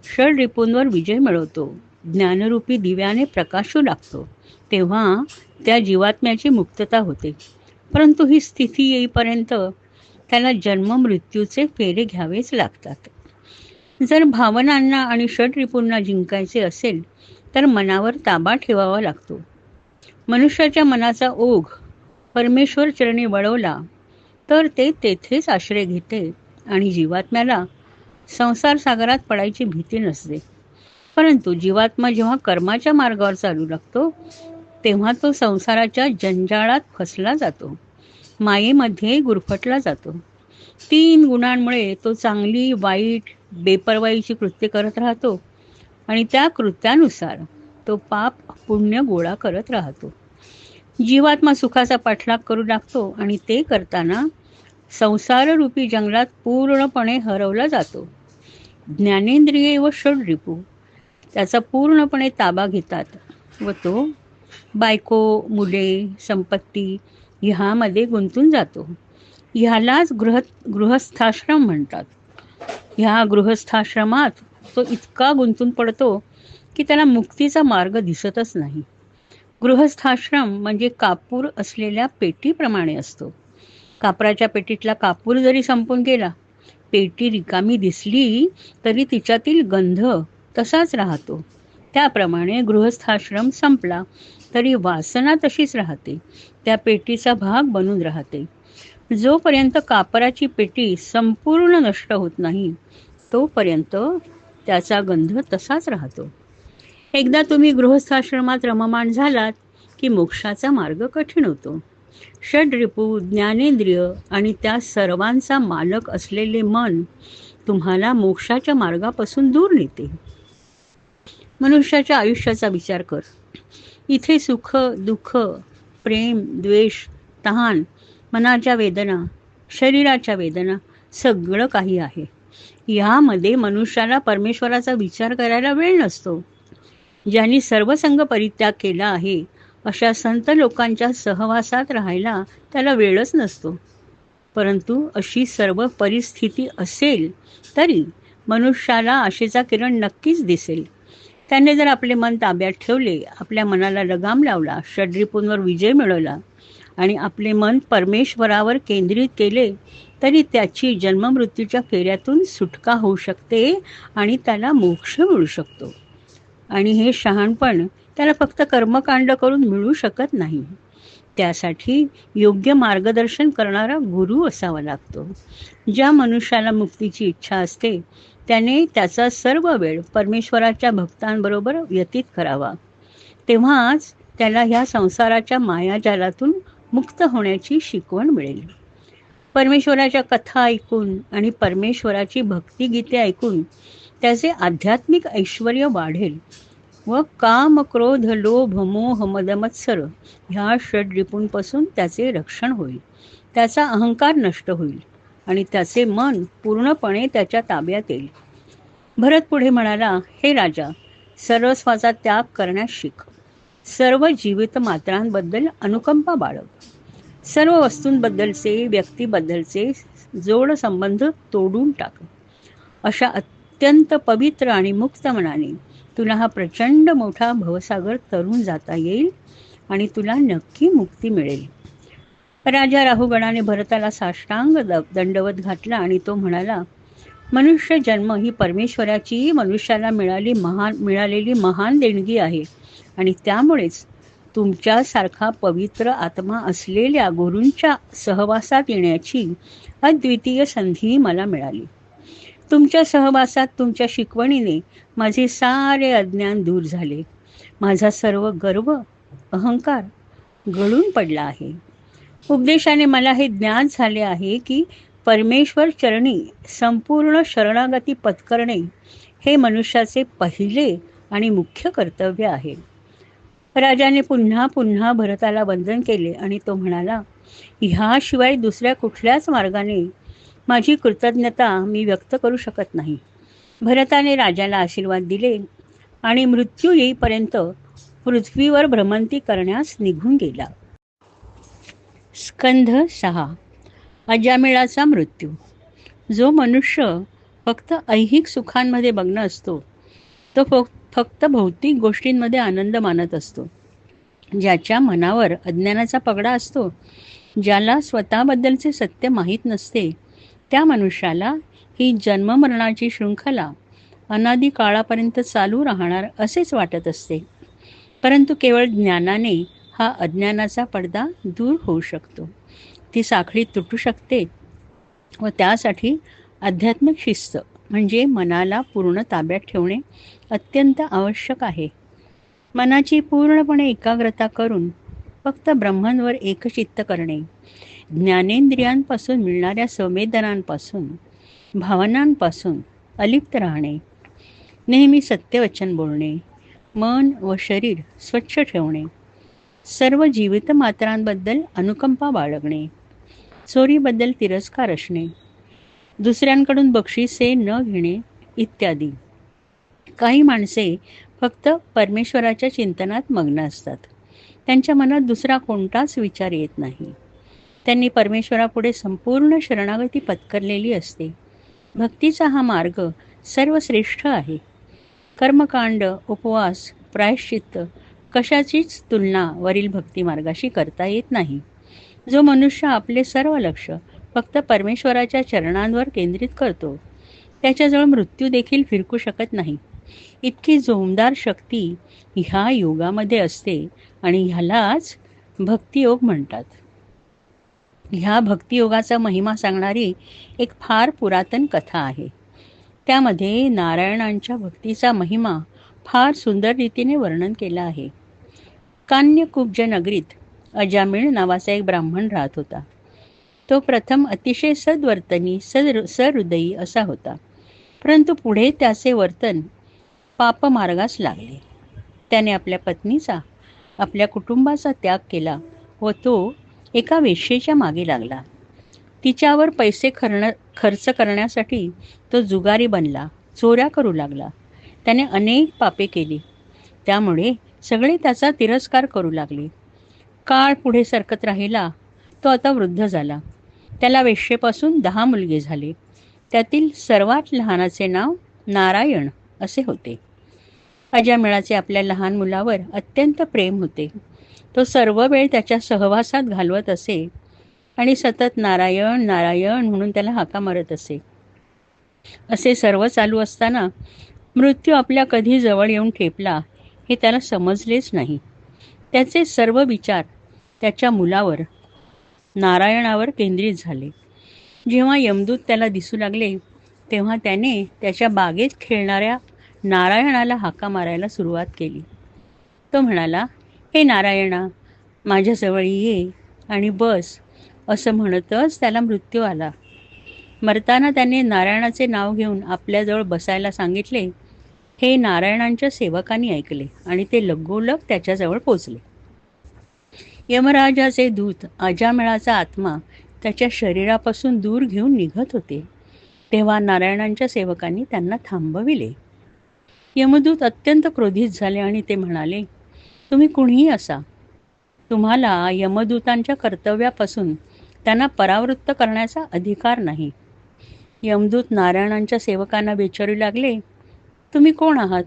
Speaker 1: षड रिपूंवर विजय मिळवतो, ज्ञानरूपी दिव्याने प्रकाशू लागतो, तेव्हा त्या जीवात्म्याची मुक्तता होते. परंतु ही स्थिती येईपर्यंत त्याला जन्ममृत्यूचे फेरे घ्यावेच लागतात. जर भावनांना आणि षड रिपूंना जिंकायचे असेल, तर मनावर ताबा ठेवावा लागतो. मनुष्याच्या मनाचा ओघ परमेश्वर चरणी वळवला तर ते तेथेच आश्रय घेते आणि जीवात्म्याला संसार सागरात पडायची भीती नसते. परंतु जीवात्मा जेव्हा कर्माच्या मार्गावर चालू लागतो, तेव्हा तो संसाराच्या जंजाळात फसला जातो, मायेमध्ये गुरफटला जातो. 3 गुणांमुळे तो चांगली, वाईट, बेपर्वाईची कृत्य करत राहतो आणि त्या कृत्यानुसार तो पाप पुण्य गोळा करत राहतो. जीवात्मा सुखाचा पाठलाग करू लागतो आणि ते करताना संसाररूपी जंगलात पूर्णपणे हरवला जातो. ज्ञानेंद्रिये व षडरिपू त्याचा पूर्णपणे ताबा घेतात व तो बायको, मुले, संपत्ती ह्यामध्ये गुंतून जातो. ह्यालाच गृहस्थाश्रम म्हणतात. ह्या गृहस्थाश्रमात तो इतका गुंतून पडतो की त्याला मुक्तीचा मार्ग दिसतच नाही. गृहस्थाश्रम म्हणजे कापूर असलेल्या पेटीप्रमाणे असतो. कापराच्या पेटीतला कापूर जरी संपून गेला, पेटी रिकामी दिसली तरी तिच्यातील गंध तसाच राहतो. त्याप्रमाणे गृहस्थाश्रम संपला तरी वासना तशीच राहते, त्या पेटीचा भाग बनून राहते. जोपर्यंत कापराची पेटी संपूर्ण नष्ट होत नाही, तोपर्यंत त्याचा गंध तसाच राहतो. एकदा तुम्ही गृहस्थाश्रमात रममाण झालात की मोक्षाचा मार्ग कठीण होतो. षडरिपू, ज्ञानेंद्रिय आणि त्या सर्वांचा मालक असलेले मन तुम्हाला मोक्षाच्या मार्गापासून दूर नेते. मनुष्याच्या आयुष्याचा विचार कर. इथे सुख, दुःख, प्रेम, द्वेष, तहान, मनाच्या वेदना, शरीराच्या वेदना सगळं काही आहे. यामध्ये मनुष्याला परमेश्वराचा विचार करायला वेळ नसतो. ज्यांनी सर्वसंग परित्याग केला आहे, अशा संत लोकांच्या सहवासात राहायला त्याला वेळच नसतो. परंतु अशी सर्व परिस्थिती असेल तरी मनुष्याला आशेचा किरण नक्कीच दिसेल. त्याने जर आपले मन ताब्यात ठेवले, आपल्या मनाला लगाम लावला, षडरिपूंवर विजय मिळवला आणि आपले मन परमेश्वरावर केंद्रित केले, तरी त्याची जन्ममृत्यूच्या फेऱ्यातून सुटका होऊ शकते आणि त्याला मोक्ष मिळू शकतो. आणि हे शहाणपण त्याला फक्त कर्मकांड करून मिळू शकत नाही. त्यासाठी योग्य मार्गदर्शन करणारा गुरु असावा लागतो. ज्या मनुष्याला मुक्तीची इच्छा असते, त्याने त्याचा सर्व वेळ परमेश्वराच्या भक्तांबरोबर व्यतीत करावा. तेव्हाच त्याला ह्या संसाराच्या मायाजालातून मुक्त होण्याची शिकवण मिळेल. परमेश्वराच्या कथा ऐकून आणि परमेश्वराची भक्तिगीते ऐकून त्याचे आध्यात्मिक ऐश्वर्य वाढेल. व काम, क्रोध, लोभ, मोह, मदमत्सर ह्या षड्रिपूंपासून त्याचे रक्षण होईल. त्याचा अहंकार नष्ट होईल आणि त्याचे मन पूर्णपणे त्याच्या ताब्यात येईल. भरत पुढे म्हणाला, हे राजा, सर्वस्वाचा त्याग करण्यास शिक. सर्व जीवित मात्रांबद्दल अनुकंपा बाळग. सर्व वस्तूंबद्दलचे, व्यक्तीबद्दलचे जोड संबंध तोडून टाक. अशा अत्यंत पवित्र आणि मुक्त मनाने तुला हा प्रचंड मोठा भवसागर तरून जाता येईल आणि तुला नक्की मुक्ती मिळेल. राजा राहुगणाने भरताला साष्टांग दंडवत घातला आणि तो म्हणाला, मनुष्य जन्म ही परमेश्वराची मनुष्याला मिळालेली महान देणगी आहे आणि त्यामुळेच तुमच्यासारखा पवित्र आत्मा असलेल्या गुरूंच्या सहवासात येण्याची अद्वितीय संधी मला मिळाली. तुमच्या सहवासात तुमच्या शिकवणीने माझे सारे अज्ञान दूर झाले. माझा सर्व गर्व, अहंकार गळून पडला आहे. उपदेशाने मला हे ज्ञान झाले आहे की परमेश्वर चरणी संपूर्ण शरणागती पत्करणे हे मनुष्याचे पहिले आणि मुख्य कर्तव्य आहे. राजाने पुन्हा पुन्हा भरताला वंदन केले आणि तो म्हणाला, ह्याशिवाय दुसऱ्या कुठल्याच मार्गाने माझी कृतज्ञता मी व्यक्त करू शकत नाही. भरताने राजाला आशीर्वाद दिले आणि मृत्यू येईपर्यंत पृथ्वीवर भ्रमंती करण्यास निघून गेला. स्कंध 6. अजामिळाचा मृत्यू. जो मनुष्य फक्त ऐहिक सुखांमध्ये मग्न असतो तो फक्त भौतिक गोष्टींमध्ये आनंद मानत असतो. ज्याच्या मनावर अज्ञानाचा पगडा असतो, ज्याला स्वतःबद्दलचे सत्य माहीत नसते, त्या मनुष्याला ही जन्ममरणाची शृंखला अनादी काळापर्यंत चालू राहणार असेच वाटत असते. परंतु केवळ ज्ञानाने हा अज्ञानाचा पडदा दूर होऊ शकतो. ती साखळी तुटू शकते व त्यासाठी आध्यात्मिक शिस्त म्हणजे मनाला पूर्ण ताब्यात ठेवणे अत्यंत आवश्यक आहे. मनाची पूर्णपणे एकाग्रता करून फक्त ब्रह्मांवर एकचित्त करणे, ज्ञानेंद्रियांपासून मिळणाऱ्या संवेदनांपासून, भावनांपासून अलिप्त राहणे, नेहमी सत्यवचन बोलणे, मन व शरीर स्वच्छ ठेवणे, सर्व जीवित मात्रांबद्दल अनुकंपा बाळगणे, चोरीबद्दल तिरस्कार असणे, दुसऱ्यांकडून बक्षिसे न घेणे इत्यादी. काही माणसे फक्त परमेश्वराच्या चिंतनात मग्न असतात. त्यांच्या मनात दुसरा कोणताच विचार येत नाही. त्यांनी परमेश्वरापुढे संपूर्ण शरणागती पत्करलेली असते. भक्तीचा हा मार्ग सर्वश्रेष्ठ आहे. कर्मकांड, उपवास, प्रायश्चित्त कशाचीच तुलना वरील भक्ती मार्गाशी करता येत नाही. जो मनुष्य आपले सर्व लक्ष फक्त परमेश्वराच्या चरणांवर केंद्रित करतो, त्याच्याजवळ मृत्यू देखील फिरकू शकत नाही. इतकी जोमदार शक्ती ह्या योगामध्ये असते आणि ह्यालाच भक्तियोग म्हणतात. ह्या भक्तियोगाचा महिमा सांगणारी एक फार पुरातन कथा आहे. त्यामध्ये नारायणांच्या भक्तीचा महिमा फार सुंदर रीतीने वर्णन केला आहे. कान्यकुब्ज नगरीत अजामिळ नावाचा एक ब्राह्मण राहत होता. तो प्रथम अतिशय सद्वर्तनी सहृदयी असा होता, परंतु पुढे त्याचे वर्तन पापमार्गास लागले. त्याने आपल्या पत्नीचा, आपल्या कुटुंबाचा त्याग केला व तो एका वेश्येच्या मागे लागला. तिच्यावर पैसे खर्च करण्यासाठी तो जुगारी बनला, चोऱ्या करू लागला. त्याने अनेक पापे केली, त्यामुळे सगळे त्याचा तिरस्कार करू लागले. काळ पुढे सरकत राहिला. तो आता वृद्ध झाला. त्याला वेश्येपासून 10 मुलगे झाले. त्यातील सर्वात लहानाचे नाव नारायण असे होते. अजामिळाचे आपल्या लहान मुलावर अत्यंत प्रेम होते. तो सर्व वेळ त्याच्या सहवासात घालवत असे आणि सतत नारायण नारायण म्हणून त्याला हाका मारत असे. असे सर्व चालू असताना मृत्यू आपल्या कधी जवळ येऊन ठेपला हे त्याला समजलेच नाही. त्याचे सर्व विचार त्याच्या मुलावर, नारायणावर केंद्रित झाले. जेव्हा यमदूत त्याला दिसू लागले तेव्हा त्याने त्याच्या बागेत खेळणाऱ्या नारायणाला हाका मारायला सुरुवात केली. तो म्हणाला, हे नारायणा, माझ्याजवळ ये आणि बस. असं म्हणतच त्याला मृत्यू आला. मरताना त्याने नारायणाचे नाव घेऊन आपल्याजवळ बसायला सांगितले. हे नारायणांच्या सेवकांनी ऐकले आणि ते लगोलग त्याच्याजवळ पोचले. यमराजाचे दूत अजामिळाचा आत्मा त्याच्या शरीरापासून दूर घेऊन निघत होते, तेव्हा नारायणांच्या सेवकांनी त्यांना थांबविले. यमदूत अत्यंत क्रोधित झाले आणि ते म्हणाले, तुम्ही कुणीही असा, तुम्हाला यमदूतांच्या कर्तव्यापासून त्यांना परावृत्त करण्याचा अधिकार नाही. यमदूत नारायणांच्या सेवकांना विचारू लागले, तुम्ही कोण आहात?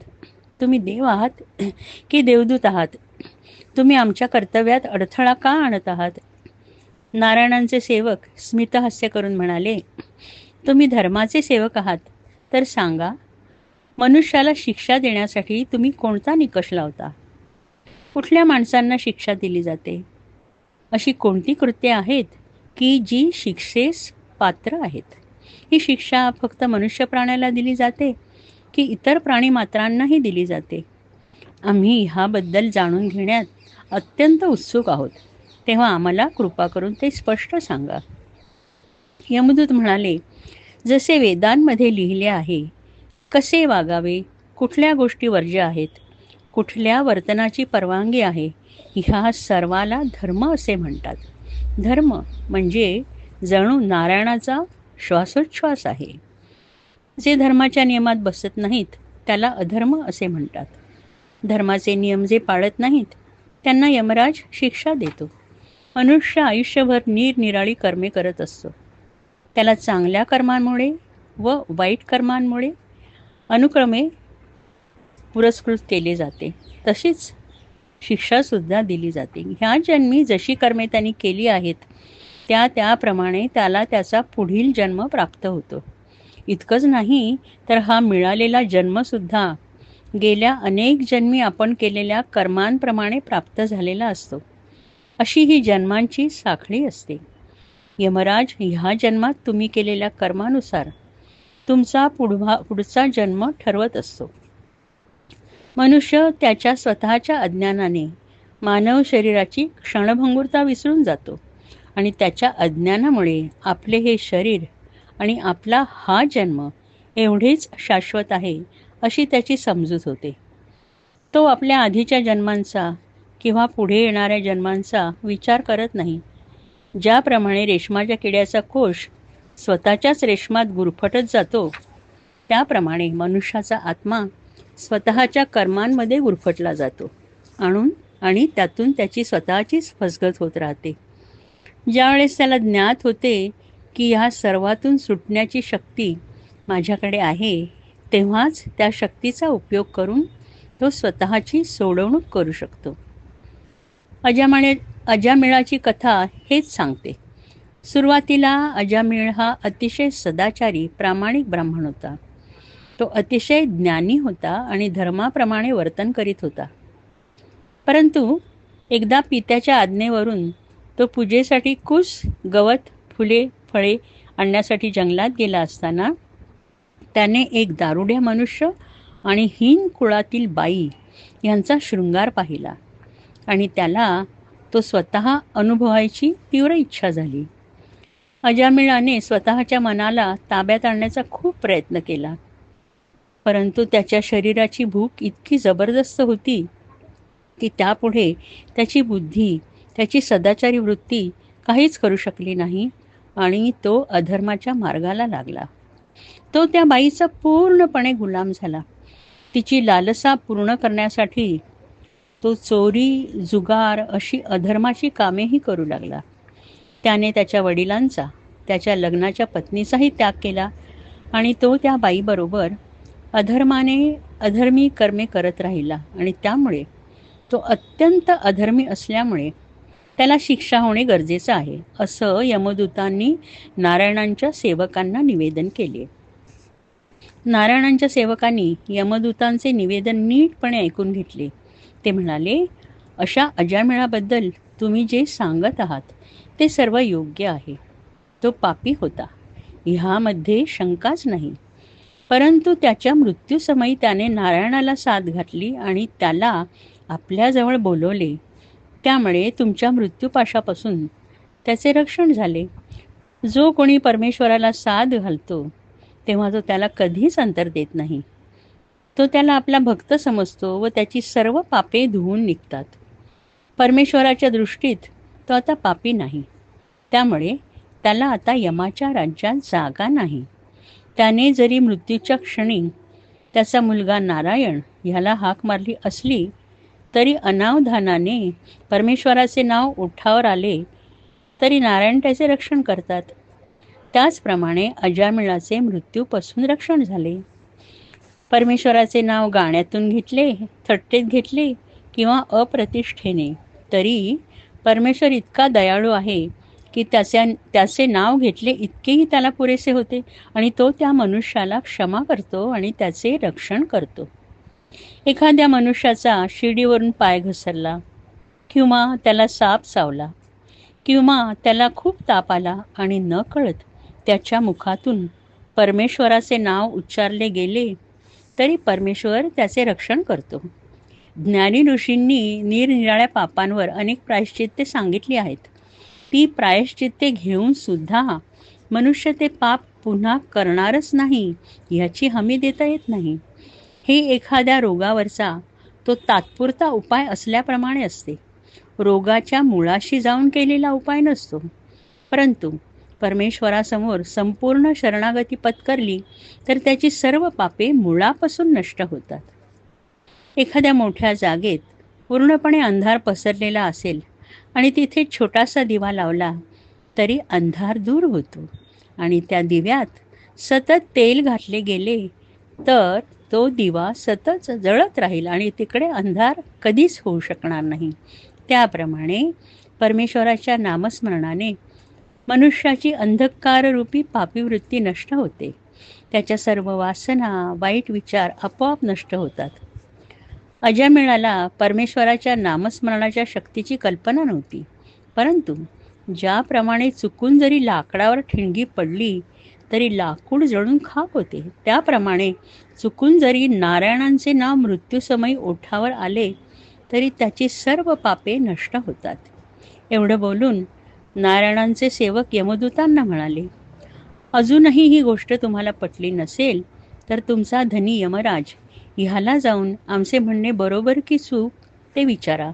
Speaker 1: तुम्ही देव आहात की देवदूत आहात? तुम्ही आमच्या कर्तव्यात अडथळा का आणत आहात? नारायणांचे सेवक स्मितहास्य करून म्हणाले, तुम्ही धर्माचे सेवक आहात तर सांगा, मनुष्याला शिक्षा देण्यासाठी तुम्ही कोणता निकष लावता? कुठल्या माणसांना शिक्षा दिली जाते? अशी कोणती कृत्ये आहेत की जी शिक्षेस पात्र आहेत? ही शिक्षा फक्त मनुष्य प्राण्याला दिली जाते की इतर प्राणी मात्रांनाही दिली जाते? आम्ही ह्याबद्दल जाणून घेण्यात अत्यंत उत्सुक आहोत, तेव्हा आम्हाला कृपा करून ते स्पष्ट सांगा. यमदूत म्हणाले, जसे वेदांमध्ये लिहिले आहे, कसे वागावे, कुठल्या गोष्टी वर्ज्य आहेत, कुठल्या वर्तनाची परवानगी आहे, ह्या सर्वाला धर्म असे म्हणतात. धर्म म्हणजे जणू नारायणाचा श्वासोच्छ्वास आहे. जे धर्माच्या नियमात बसत नाहीत त्याला अधर्म असे म्हणतात. धर्माचे नियम जे पाळत नाहीत त्यांना यमराज शिक्षा देतो. मनुष्य आयुष्यभर निरनिराळी कर्मे करत असतो. त्याला चांगल्या कर्मांमुळे व वाईट कर्मांमुळे अनुक्रमे पुरस्कृत केले जाते, तशीच शिक्षासुद्धा दिली जाते. ह्या जन्मी जशी कर्मे त्यांनी केली आहेत त्याप्रमाणे त्याला त्याचा पुढील जन्म प्राप्त होतो. इतकंच नाही तर हा मिळालेला जन्मसुद्धा गेल्या अनेक जन्मी आपण केलेल्या कर्मांप्रमाणे प्राप्त झालेला असतो. अशी ही जन्मांची साखळी असते. यमराज ह्या जन्मात तुम्ही केलेल्या कर्मानुसार तुमचा पुढचा जन्म ठरवत असतो. मनुष्य त्याच्या स्वतःच्या अज्ञानाने मानव शरीराची क्षणभंगुरता विसरून जातो आणि त्याच्या अज्ञानामुळे आपले हे शरीर आणि आपला हा जन्म एवढेच शाश्वत आहे अशी त्याची समजूत होते. तो आपल्या आधीच्या जन्मांचा किंवा पुढे येणाऱ्या जन्मांचा विचार करत नाही. ज्याप्रमाणे रेशमाच्या किड्याचा कोश स्वतःच्याच रेशमात गुरफटत जातो, त्याप्रमाणे मनुष्याचा आत्मा स्वतःच्या कर्मांमध्ये गुरफटला जातो आणि त्यातून त्याची स्वतःचीच फसगत होत राहते. ज्यावेळेस त्याला ज्ञात होते की ह्या सर्वातून सुटण्याची शक्ती माझ्याकडे आहे, तेव्हाच त्या शक्तीचा उपयोग करून तो स्वतःची सोडवणूक करू शकतो. अजामिळाची कथा हेच सांगते. सुरुवातीला अजामिळ हा अतिशय सदाचारी प्रामाणिक ब्राह्मण होता. तो अतिशय ज्ञानी होता आणि धर्माप्रमाणे वर्तन करीत होता. परंतु एकदा पित्याच्या आज्ञेवरून तो पूजेसाठी कुस, गवत, फुले, फळे आणण्यासाठी जंगलात गेला असताना त्याने एक दारुड्या मनुष्य आणि हीन कुळातील बाई यांचा शृंगार पाहिला आणि त्याला तो स्वतः अनुभवायची तीव्र इच्छा झाली. अजामिळाने स्वतःच्या मनाला ताब्यात आणण्याचा खूप प्रयत्न केला, परंतु त्याच्या शरीराची भूक इतकी जबरदस्त होती की त्यापुढे त्याची बुद्धी, त्याची सदाचारी वृत्ती काहीच करू शकली नाही आणि तो अधर्माच्या मार्गाला लागला. तो त्या बाईचा पूर्णपणे गुलाम झाला. तिची लालसा पूर्ण करण्यासाठी तो चोरी, जुगार अशी अधर्माची कामेही करू लागला. त्याने त्याच्या वडिलांचा, त्याच्या लग्नाच्या पत्नीचाही त्याग केला आणि तो त्या बाईबरोबर अधर्मी कर्मे करत राहिला आणि त्यामुळे तो अत्यंत अधर्मी असल्यामुळे त्याला शिक्षा होणे गरजेचं आहे, असं यमदूतांनी नारायणांच्या सेवकांना निवेदन केले. नारायणांच्या सेवकांनी यमदूतांचे निवेदन नीटपणे ऐकून घेतले. ते म्हणाले, अशा अजामिळाबद्दल तुम्ही जे सांगत आहात ते सर्व योग्य आहे. तो पापी होता, ह्यामध्ये शंकाच नाही. परंतु त्याच्या मृत्यूसमयी त्याने नारायणाला साथ घातली आणि त्याला आपल्याजवळ बोलवले. त्यामुळे तुमच्या मृत्यूपाशापासून त्याचे रक्षण झाले. जो कोणी परमेश्वराला साथ घालतो तेव्हा तो त्याला कधीच अंतर देत नाही. तो त्याला आपला भक्त समजतो व त्याची सर्व पापे धुवून निघतात. परमेश्वराच्या दृष्टीत तो आता पापी नाही. त्यामुळे त्याला आता यमाच्या राज्यात जागा नाही. त्याने जरी मृत्यूच्या क्षणी त्याचा मुलगा नारायण ह्याला हाक मारली असली तरी अनावधानाने परमेश्वराचे नाव ओठावर आले तरी नारायण त्याचे रक्षण करतात. त्याचप्रमाणे अजामिळाचे मृत्यूपासून रक्षण झाले. परमेश्वराचे नाव गाण्यातून घेतले, थट्टेत घेतले किंवा अप्रतिष्ठेने, तरी परमेश्वर इतका दयाळू आहे की त्याचे नाव घेतले इतकेही त्याला पुरेसे होते आणि तो त्या मनुष्याला क्षमा करतो आणि त्याचे रक्षण करतो. एखाद्या मनुष्याचा शिडीवरून पाय घसरला किंवा त्याला साप चावला किंवा त्याला खूप ताप आला आणि नकळत त्याच्या मुखातून परमेश्वराचे नाव उच्चारले गेले तरी परमेश्वर त्याचे रक्षण करतो. ज्ञानी ऋषींनी निरनिराळ्या पापांवर अनेक प्रायश्चित्ते सांगितली आहेत. ती प्रायश्चित्ते घेऊन सुद्धा मनुष्य ते पाप पुन्हा करणारच नाही ह्याची हमी देता येत नाही. हे एखाद्या रोगावरचा तो तात्पुरता उपाय असल्याप्रमाणे असते. रोगाच्या मुळाशी जाऊन केलेला उपाय नसतो. परंतु परमेश्वरासमोर संपूर्ण शरणागती पत्करली तर त्याची सर्व पापे मुळापासून नष्ट होतात. एखाद्या मोठ्या जागेत पूर्णपणे अंधार पसरलेला असेल आणि तिथे छोटासा दिवा लावला तरी अंधार दूर होतो आणि त्या दिव्यात सतत तेल घातले गेले तर तो दिवा सतत जळत राहील आणि तिकडे अंधार कधीच होऊ शकणार नाही. त्याप्रमाणे परमेश्वराच्या नामस्मरणाने मनुष्याची अंधकाररूपी पापीवृत्ती नष्ट होते. त्याच्या सर्व वासना, वाईट विचार आपोआप नष्ट होतात. अजामिळाला परमेश्वराच्या नामस्मरणाच्या शक्तीची कल्पना नव्हती. परंतु ज्याप्रमाणे चुकून जरी लाकडावर ठिणगी पडली तरी लाकूड जळून खाक होते, त्याप्रमाणे चुकून जरी नारायणांचे नाव मृत्यूसमयी ओठावर आले तरी त्याची सर्व पापे नष्ट होतात. एवढं बोलून नारायणांचे सेवक यमदूतांना म्हणाले, अजूनही ही गोष्ट तुम्हाला पटली नसेल तर तुमचा धनी यमराज ह्याला जाऊन आमचे म्हणणे बरोबर की चूक ते विचारा.